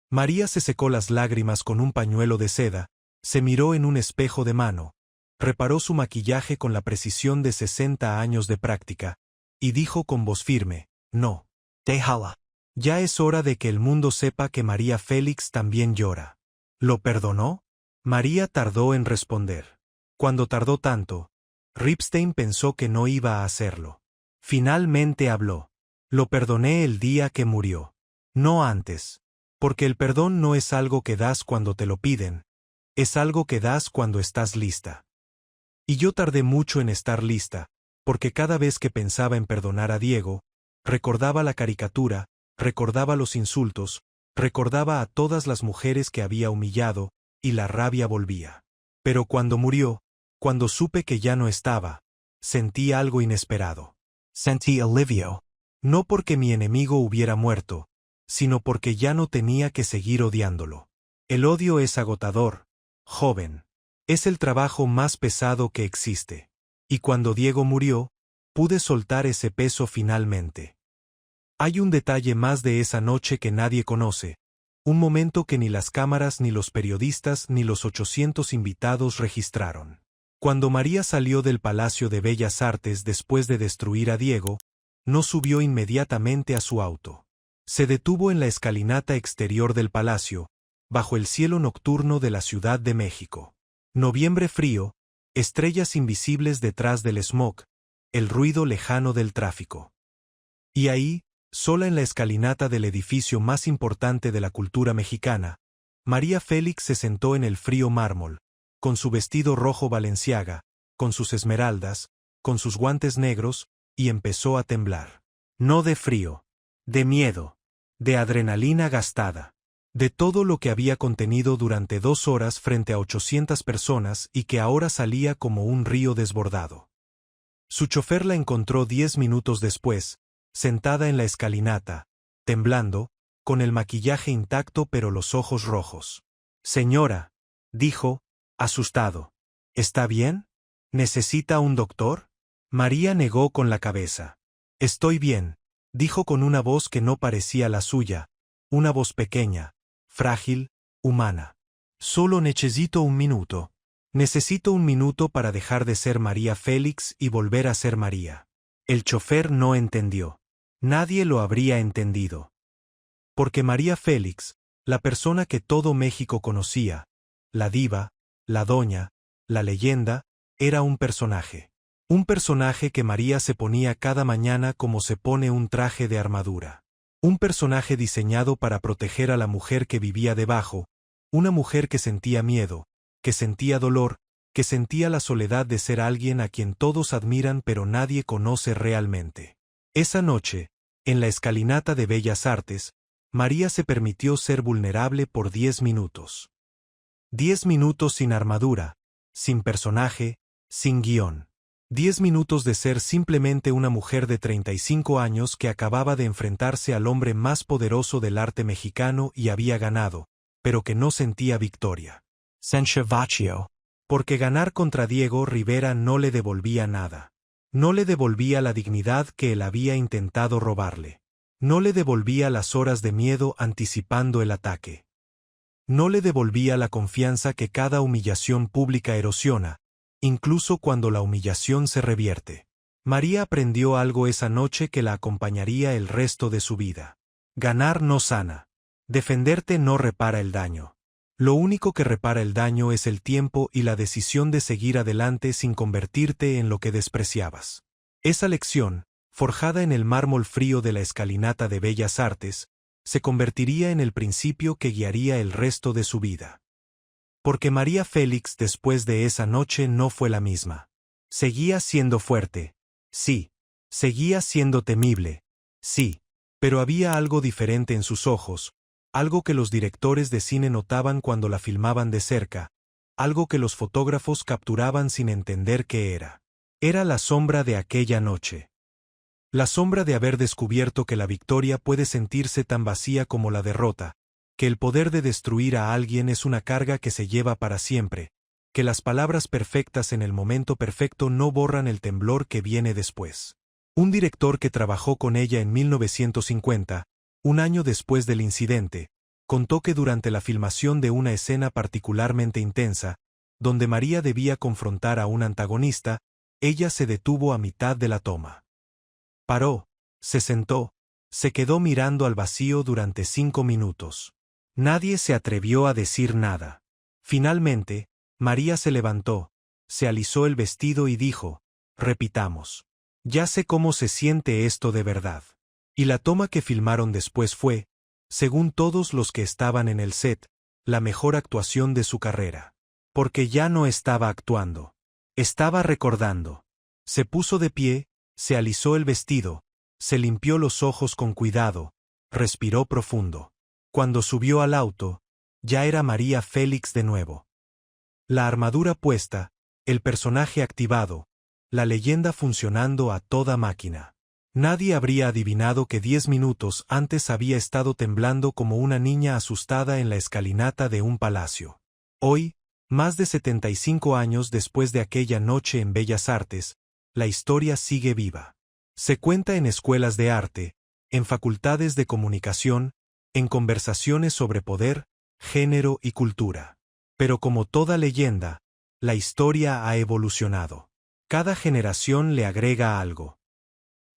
María se secó las lágrimas con un pañuelo de seda, se miró en un espejo de mano, reparó su maquillaje con la precisión de 60 años de práctica, y dijo con voz firme, no. Déjala. Ya es hora de que el mundo sepa que María Félix también llora. ¿Lo perdonó? María tardó en responder. Cuando tardó tanto, Ripstein pensó que no iba a hacerlo. Finalmente habló. Lo perdoné el día que murió. No antes. Porque el perdón no es algo que das cuando te lo piden. Es algo que das cuando estás lista. Y yo tardé mucho en estar lista, porque cada vez que pensaba en perdonar a Diego, recordaba la caricatura, recordaba los insultos, recordaba a todas las mujeres que había humillado, y la rabia volvía. Pero cuando murió, cuando supe que ya no estaba, sentí algo inesperado. Sentí alivio. No porque mi enemigo hubiera muerto, sino porque ya no tenía que seguir odiándolo. El odio es agotador, joven. Es el trabajo más pesado que existe. Y cuando Diego murió, pude soltar ese peso finalmente. Hay un detalle más de esa noche que nadie conoce, un momento que ni las cámaras ni los periodistas ni los 800 invitados registraron. Cuando María salió del Palacio de Bellas Artes después de destruir a Diego, no subió inmediatamente a su auto. Se detuvo en la escalinata exterior del palacio, bajo el cielo nocturno de la Ciudad de México. Noviembre frío, estrellas invisibles detrás del smog, el ruido lejano del tráfico. Y ahí, sola en la escalinata del edificio más importante de la cultura mexicana, María Félix se sentó en el frío mármol, con su vestido rojo Balenciaga, con sus esmeraldas, con sus guantes negros, y empezó a temblar. No de frío, de miedo, de adrenalina gastada, de todo lo que había contenido durante 2 horas frente a 800 personas y que ahora salía como un río desbordado. Su chofer la encontró 10 minutos después, sentada en la escalinata, temblando, con el maquillaje intacto pero los ojos rojos. «Señora», dijo, asustado. «¿Está bien? ¿Necesita un doctor?» María negó con la cabeza. «Estoy bien», dijo con una voz que no parecía la suya, una voz pequeña, frágil, humana. «Solo necesito un minuto. Necesito un minuto para dejar de ser María Félix y volver a ser María». El chofer no entendió. Nadie lo habría entendido. Porque María Félix, la persona que todo México conocía, la diva, la doña, la leyenda, era un personaje. Un personaje que María se ponía cada mañana como se pone un traje de armadura. Un personaje diseñado para proteger a la mujer que vivía debajo, una mujer que sentía miedo, que sentía dolor, que sentía la soledad de ser alguien a quien todos admiran pero nadie conoce realmente. Esa noche, en la escalinata de Bellas Artes, María se permitió ser vulnerable por 10 minutos. 10 minutos sin armadura, sin personaje, sin guión. 10 minutos de ser simplemente una mujer de 35 años que acababa de enfrentarse al hombre más poderoso del arte mexicano y había ganado, pero que no sentía victoria. Senza vacío. Porque ganar contra Diego Rivera no le devolvía nada. No le devolvía la dignidad que él había intentado robarle. No le devolvía las horas de miedo anticipando el ataque. No le devolvía la confianza que cada humillación pública erosiona, incluso cuando la humillación se revierte. María aprendió algo esa noche que la acompañaría el resto de su vida. Ganar no sana. Defenderte no repara el daño. Lo único que repara el daño es el tiempo y la decisión de seguir adelante sin convertirte en lo que despreciabas. Esa lección, forjada en el mármol frío de la escalinata de Bellas Artes, se convertiría en el principio que guiaría el resto de su vida. Porque María Félix después de esa noche no fue la misma. Seguía siendo fuerte, sí. Seguía siendo temible, sí. Pero había algo diferente en sus ojos, algo que los directores de cine notaban cuando la filmaban de cerca, algo que los fotógrafos capturaban sin entender qué era. Era la sombra de aquella noche. La sombra de haber descubierto que la victoria puede sentirse tan vacía como la derrota, que el poder de destruir a alguien es una carga que se lleva para siempre, que las palabras perfectas en el momento perfecto no borran el temblor que viene después. Un director que trabajó con ella en 1950, un año después del incidente, contó que durante la filmación de una escena particularmente intensa, donde María debía confrontar a un antagonista, ella se detuvo a mitad de la toma. Paró, se sentó, se quedó mirando al vacío durante 5 minutos. Nadie se atrevió a decir nada. Finalmente, María se levantó, se alisó el vestido y dijo, repitamos. Ya sé cómo se siente esto de verdad. Y la toma que filmaron después fue, según todos los que estaban en el set, la mejor actuación de su carrera. Porque ya no estaba actuando. Estaba recordando. Se puso de pie, se alisó el vestido, se limpió los ojos con cuidado, respiró profundo. Cuando subió al auto, ya era María Félix de nuevo. La armadura puesta, el personaje activado, la leyenda funcionando a toda máquina. Nadie habría adivinado que 10 minutos antes había estado temblando como una niña asustada en la escalinata de un palacio. Hoy, más de 75 años después de aquella noche en Bellas Artes, la historia sigue viva. Se cuenta en escuelas de arte, en facultades de comunicación, en conversaciones sobre poder, género y cultura. Pero como toda leyenda, la historia ha evolucionado. Cada generación le agrega algo.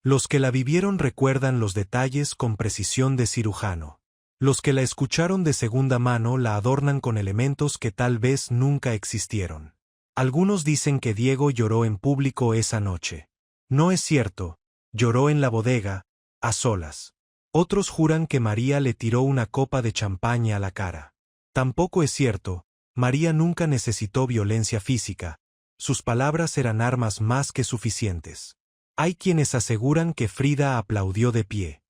Los que la vivieron recuerdan los detalles con precisión de cirujano. Los que la escucharon de segunda mano la adornan con elementos que tal vez nunca existieron. Algunos dicen que Diego lloró en público esa noche. No es cierto, lloró en la bodega, a solas. Otros juran que María le tiró una copa de champaña a la cara. Tampoco es cierto, María nunca necesitó violencia física. Sus palabras eran armas más que suficientes. Hay quienes aseguran que Frida aplaudió de pie.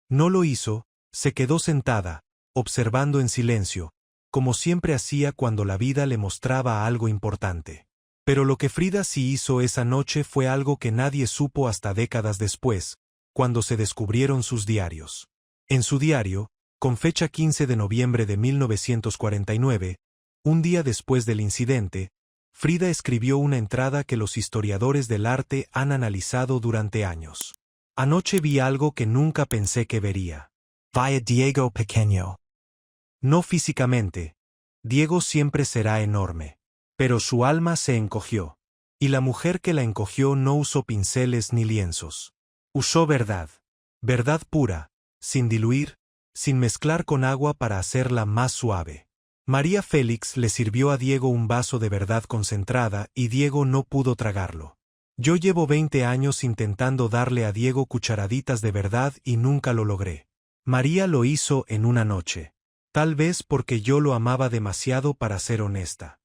No lo hizo, se quedó sentada, observando en silencio, como siempre hacía cuando la vida le mostraba algo importante. Pero lo que Frida sí hizo esa noche fue algo que nadie supo hasta décadas después, cuando se descubrieron sus diarios. En su diario, con fecha 15 de noviembre de 1949, un día después del incidente, Frida escribió una entrada que los historiadores del arte han analizado durante años. Anoche vi algo que nunca pensé que vería. Vi a Diego pequeño. No físicamente. Diego siempre será enorme. Pero su alma se encogió. Y la mujer que la encogió no usó pinceles ni lienzos. Usó verdad. Verdad pura, sin diluir, sin mezclar con agua para hacerla más suave. María Félix le sirvió a Diego un vaso de verdad concentrada y Diego no pudo tragarlo. Yo llevo 20 años intentando darle a Diego cucharaditas de verdad y nunca lo logré. María lo hizo en una noche. Tal vez porque yo lo amaba demasiado para ser honesta.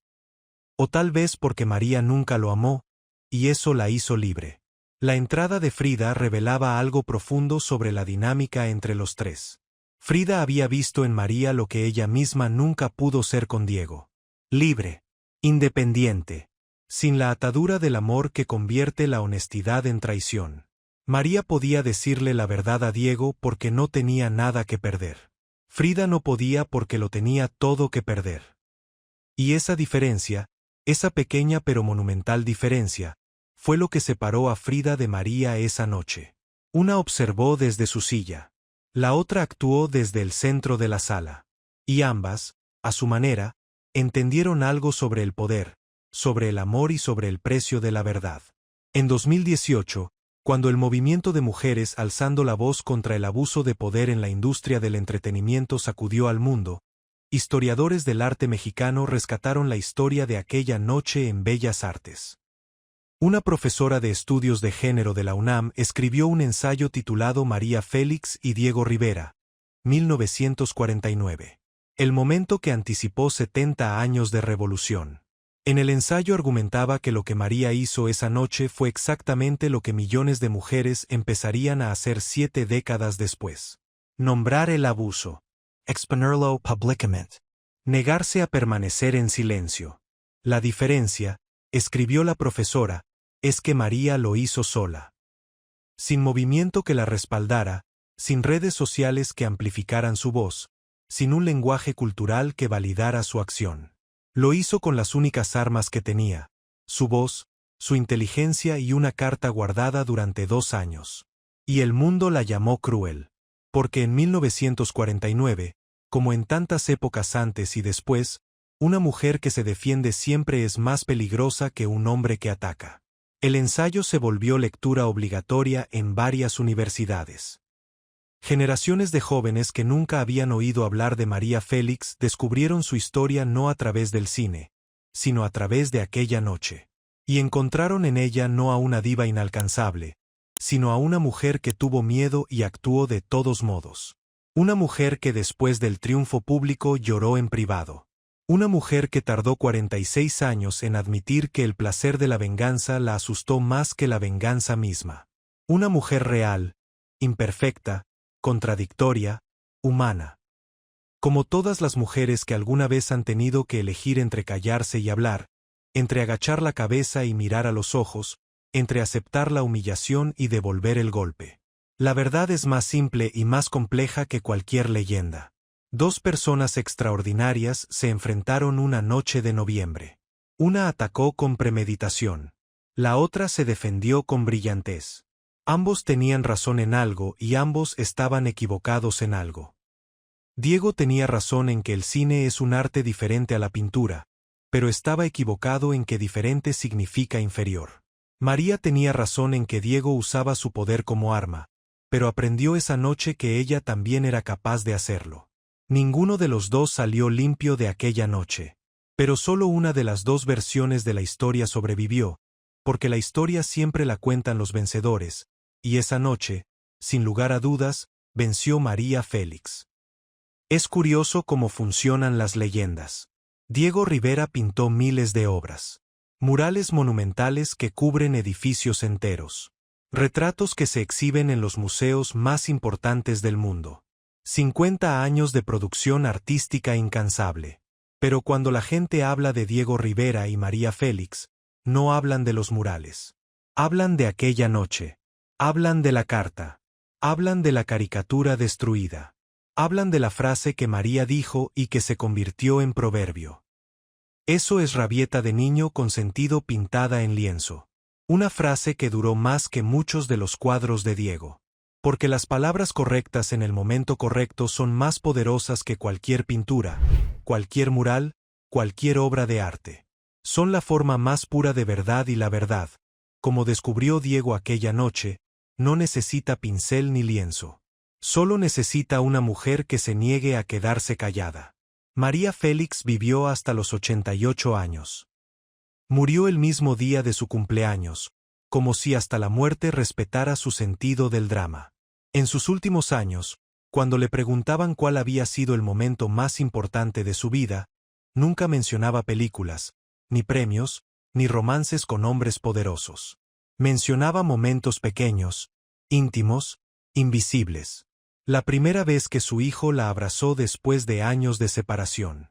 O tal vez porque María nunca lo amó, y eso la hizo libre. La entrada de Frida revelaba algo profundo sobre la dinámica entre los tres. Frida había visto en María lo que ella misma nunca pudo ser con Diego. Libre, independiente, sin la atadura del amor que convierte la honestidad en traición. María podía decirle la verdad a Diego porque no tenía nada que perder. Frida no podía porque lo tenía todo que perder. Y esa diferencia, esa pequeña pero monumental diferencia, fue lo que separó a Frida de María esa noche. Una observó desde su silla. La otra actuó desde el centro de la sala. Y ambas, a su manera, entendieron algo sobre el poder, sobre el amor y sobre el precio de la verdad. En 2018, cuando el movimiento de mujeres alzando la voz contra el abuso de poder en la industria del entretenimiento sacudió al mundo, historiadores del arte mexicano rescataron la historia de aquella noche en Bellas Artes. Una profesora de estudios de género de la UNAM escribió un ensayo titulado María Félix y Diego Rivera, 1949. El momento que anticipó 70 años de revolución. En el ensayo argumentaba que lo que María hizo esa noche fue exactamente lo que millones de mujeres empezarían a hacer 7 décadas después. Nombrar el abuso. Exponerlo públicamente. Negarse a permanecer en silencio. La diferencia, escribió la profesora, es que María lo hizo sola. Sin movimiento que la respaldara, sin redes sociales que amplificaran su voz, sin un lenguaje cultural que validara su acción. Lo hizo con las únicas armas que tenía, su voz, su inteligencia y una carta guardada durante 2 años. Y el mundo la llamó cruel. Porque en 1949, como en tantas épocas antes y después, una mujer que se defiende siempre es más peligrosa que un hombre que ataca. El ensayo se volvió lectura obligatoria en varias universidades. Generaciones de jóvenes que nunca habían oído hablar de María Félix descubrieron su historia no a través del cine, sino a través de aquella noche. Y encontraron en ella no a una diva inalcanzable, sino a una mujer que tuvo miedo y actuó de todos modos. Una mujer que después del triunfo público lloró en privado. Una mujer que tardó 46 años en admitir que el placer de la venganza la asustó más que la venganza misma. Una mujer real, imperfecta, contradictoria, humana. Como todas las mujeres que alguna vez han tenido que elegir entre callarse y hablar, entre agachar la cabeza y mirar a los ojos, entre aceptar la humillación y devolver el golpe. La verdad es más simple y más compleja que cualquier leyenda. Dos personas extraordinarias se enfrentaron una noche de noviembre. Una atacó con premeditación. La otra se defendió con brillantez. Ambos tenían razón en algo y ambos estaban equivocados en algo. Diego tenía razón en que el cine es un arte diferente a la pintura, pero estaba equivocado en que diferente significa inferior. María tenía razón en que Diego usaba su poder como arma, pero aprendió esa noche que ella también era capaz de hacerlo. Ninguno de los dos salió limpio de aquella noche. Pero solo una de las dos versiones de la historia sobrevivió, porque la historia siempre la cuentan los vencedores, y esa noche, sin lugar a dudas, venció María Félix. Es curioso cómo funcionan las leyendas. Diego Rivera pintó miles de obras. Murales monumentales que cubren edificios enteros. Retratos que se exhiben en los museos más importantes del mundo. 50 años de producción artística incansable. Pero cuando la gente habla de Diego Rivera y María Félix, no hablan de los murales. Hablan de aquella noche. Hablan de la carta. Hablan de la caricatura destruida. Hablan de la frase que María dijo y que se convirtió en proverbio. Eso es rabieta de niño con sentido pintada en lienzo. Una frase que duró más que muchos de los cuadros de Diego. Porque las palabras correctas en el momento correcto son más poderosas que cualquier pintura, cualquier mural, cualquier obra de arte. Son la forma más pura de verdad y la verdad, como descubrió Diego aquella noche, no necesita pincel ni lienzo. Solo necesita una mujer que se niegue a quedarse callada. María Félix vivió hasta los 88 años. Murió el mismo día de su cumpleaños, como si hasta la muerte respetara su sentido del drama. En sus últimos años, cuando le preguntaban cuál había sido el momento más importante de su vida, nunca mencionaba películas, ni premios, ni romances con hombres poderosos. Mencionaba momentos pequeños, íntimos, invisibles. La primera vez que su hijo la abrazó después de años de separación.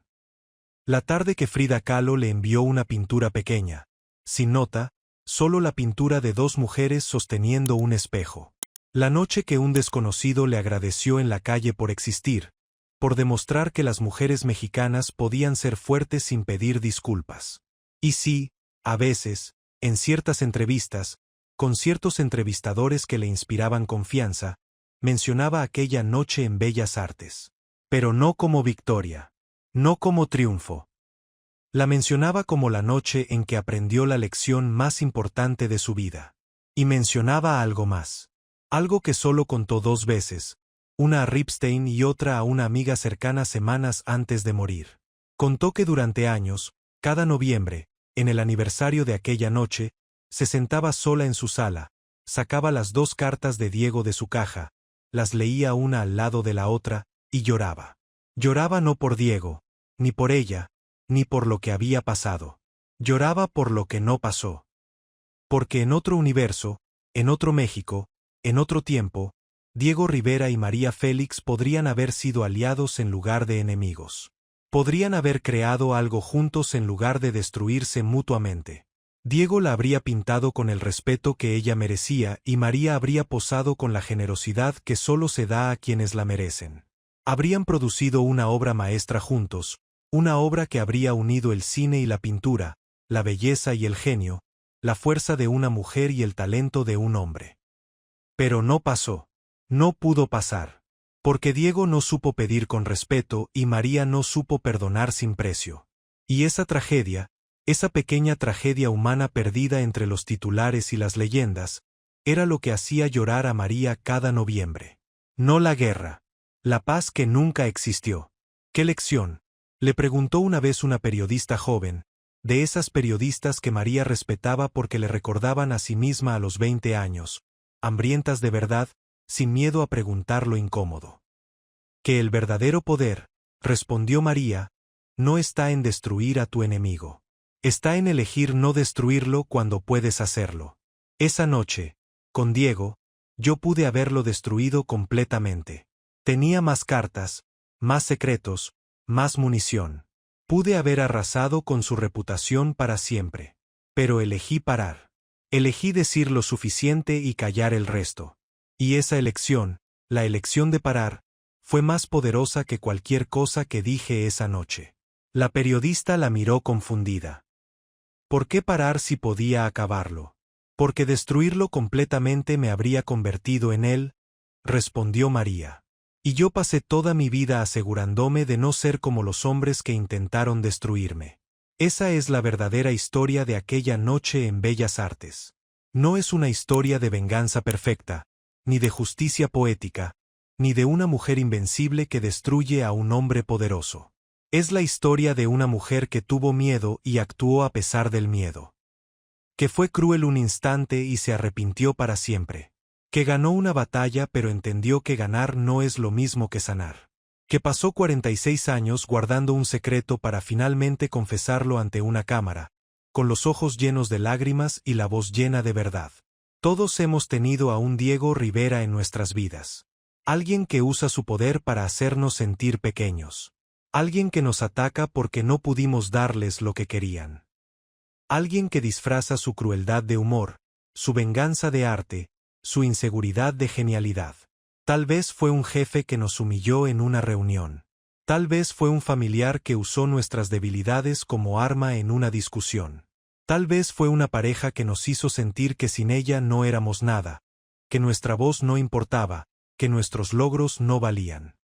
La tarde que Frida Kahlo le envió una pintura pequeña, sin nota, solo la pintura de dos mujeres sosteniendo un espejo. La noche que un desconocido le agradeció en la calle por existir, por demostrar que las mujeres mexicanas podían ser fuertes sin pedir disculpas. Y sí, a veces, en ciertas entrevistas, con ciertos entrevistadores que le inspiraban confianza, mencionaba aquella noche en Bellas Artes. Pero no como victoria, no como triunfo. La mencionaba como la noche en que aprendió la lección más importante de su vida. Y mencionaba algo más. Algo que solo contó dos veces, una a Ripstein y otra a una amiga cercana semanas antes de morir. Contó que durante años, cada noviembre, en el aniversario de aquella noche, se sentaba sola en su sala, sacaba las dos cartas de Diego de su caja, las leía una al lado de la otra, y lloraba. Lloraba no por Diego, ni por ella, ni por lo que había pasado. Lloraba por lo que no pasó. Porque en otro universo, en otro México, en otro tiempo, Diego Rivera y María Félix podrían haber sido aliados en lugar de enemigos. Podrían haber creado algo juntos en lugar de destruirse mutuamente. Diego la habría pintado con el respeto que ella merecía y María habría posado con la generosidad que solo se da a quienes la merecen. Habrían producido una obra maestra juntos, una obra que habría unido el cine y la pintura, la belleza y el genio, la fuerza de una mujer y el talento de un hombre. Pero no pasó. No pudo pasar. Porque Diego no supo pedir con respeto y María no supo perdonar sin precio. Y esa tragedia, esa pequeña tragedia humana perdida entre los titulares y las leyendas, era lo que hacía llorar a María cada noviembre. No la guerra. La paz que nunca existió. ¿Qué lección? Le preguntó una vez una periodista joven, de esas periodistas que María respetaba porque le recordaban a sí misma a los 20 años, hambrientas de verdad, sin miedo a preguntar lo incómodo. Que el verdadero poder, respondió María, no está en destruir a tu enemigo. Está en elegir no destruirlo cuando puedes hacerlo. Esa noche, con Diego, yo pude haberlo destruido completamente. Tenía más cartas, más secretos, más munición. Pude haber arrasado con su reputación para siempre. Pero elegí parar. Elegí decir lo suficiente y callar el resto. Y esa elección, la elección de parar, fue más poderosa que cualquier cosa que dije esa noche. La periodista la miró confundida. ¿Por qué parar si podía acabarlo? Porque destruirlo completamente me habría convertido en él, respondió María. Y yo pasé toda mi vida asegurándome de no ser como los hombres que intentaron destruirme. Esa es la verdadera historia de aquella noche en Bellas Artes. No es una historia de venganza perfecta, ni de justicia poética, ni de una mujer invencible que destruye a un hombre poderoso. Es la historia de una mujer que tuvo miedo y actuó a pesar del miedo. Que fue cruel un instante y se arrepintió para siempre. Que ganó una batalla pero entendió que ganar no es lo mismo que sanar. Que pasó 46 años guardando un secreto para finalmente confesarlo ante una cámara, con los ojos llenos de lágrimas y la voz llena de verdad. Todos hemos tenido a un Diego Rivera en nuestras vidas. Alguien que usa su poder para hacernos sentir pequeños. Alguien que nos ataca porque no pudimos darles lo que querían. Alguien que disfraza su crueldad de humor, su venganza de arte, su inseguridad de genialidad. Tal vez fue un jefe que nos humilló en una reunión. Tal vez fue un familiar que usó nuestras debilidades como arma en una discusión. Tal vez fue una pareja que nos hizo sentir que sin ella no éramos nada, que nuestra voz no importaba, que nuestros logros no valían.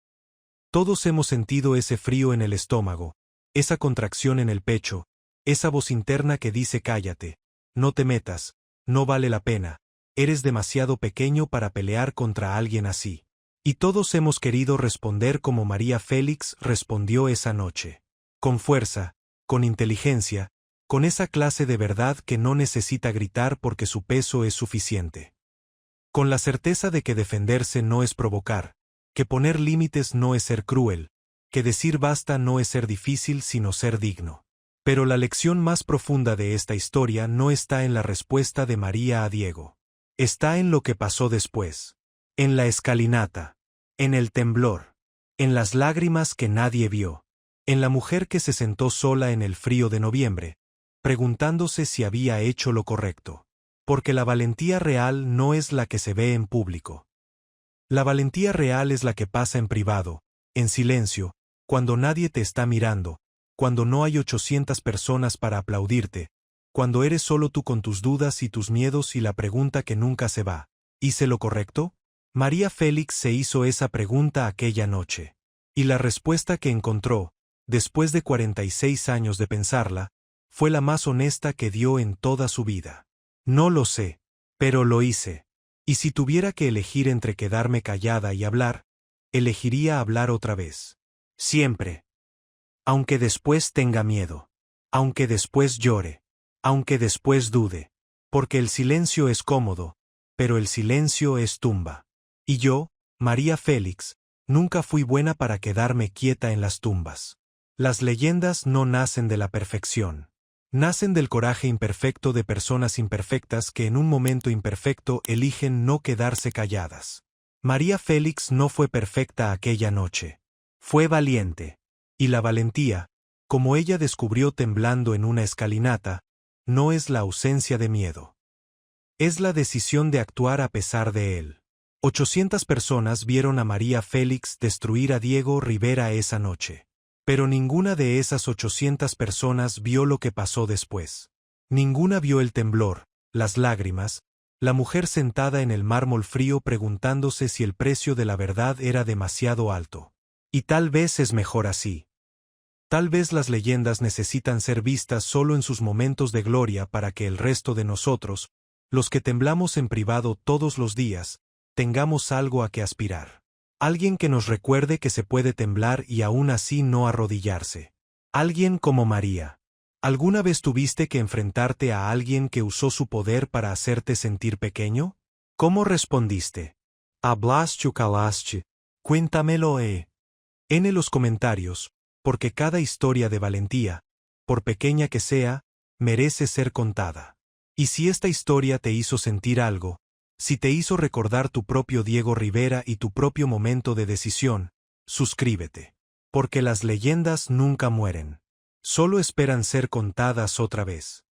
Todos hemos sentido ese frío en el estómago, esa contracción en el pecho, esa voz interna que dice cállate, no te metas, no vale la pena, eres demasiado pequeño para pelear contra alguien así. Y todos hemos querido responder como María Félix respondió esa noche. Con fuerza, con inteligencia, con esa clase de verdad que no necesita gritar porque su peso es suficiente. Con la certeza de que defenderse no es provocar, que poner límites no es ser cruel, que decir basta no es ser difícil sino ser digno. Pero la lección más profunda de esta historia no está en la respuesta de María a Diego. Está en lo que pasó después. En la escalinata. En el temblor. En las lágrimas que nadie vio. En la mujer que se sentó sola en el frío de noviembre, preguntándose si había hecho lo correcto. Porque la valentía real no es la que se ve en público. La valentía real es la que pasa en privado, en silencio, cuando nadie te está mirando, cuando no hay 800 personas para aplaudirte, cuando eres solo tú con tus dudas y tus miedos y la pregunta que nunca se va. ¿Hice lo correcto? María Félix se hizo esa pregunta aquella noche. Y la respuesta que encontró, después de 46 años de pensarla, fue la más honesta que dio en toda su vida. No lo sé, pero lo hice. Y si tuviera que elegir entre quedarme callada y hablar, elegiría hablar otra vez. Siempre. Aunque después tenga miedo. Aunque después llore. Aunque después dude. Porque el silencio es cómodo, pero el silencio es tumba. Y yo, María Félix, nunca fui buena para quedarme quieta en las tumbas. Las leyendas no nacen de la perfección. Nacen del coraje imperfecto de personas imperfectas que en un momento imperfecto eligen no quedarse calladas. María Félix no fue perfecta aquella noche. Fue valiente. Y la valentía, como ella descubrió temblando en una escalinata, no es la ausencia de miedo. Es la decisión de actuar a pesar de él. 800 personas vieron a María Félix destruir a Diego Rivera esa noche. Pero ninguna de esas 800 personas vio lo que pasó después. Ninguna vio el temblor, las lágrimas, la mujer sentada en el mármol frío preguntándose si el precio de la verdad era demasiado alto. Y tal vez es mejor así. Tal vez las leyendas necesitan ser vistas solo en sus momentos de gloria para que el resto de nosotros, los que temblamos en privado todos los días, tengamos algo a que aspirar. Alguien que nos recuerde que se puede temblar y aún así no arrodillarse. Alguien como María. ¿Alguna vez tuviste que enfrentarte a alguien que usó su poder para hacerte sentir pequeño? ¿Cómo respondiste? ¿Hablaste o calaste? Cuéntamelo, en los comentarios, porque cada historia de valentía, por pequeña que sea, merece ser contada. Y si esta historia te hizo sentir algo, si te hizo recordar tu propio Diego Rivera y tu propio momento de decisión, suscríbete. Porque las leyendas nunca mueren. Solo esperan ser contadas otra vez.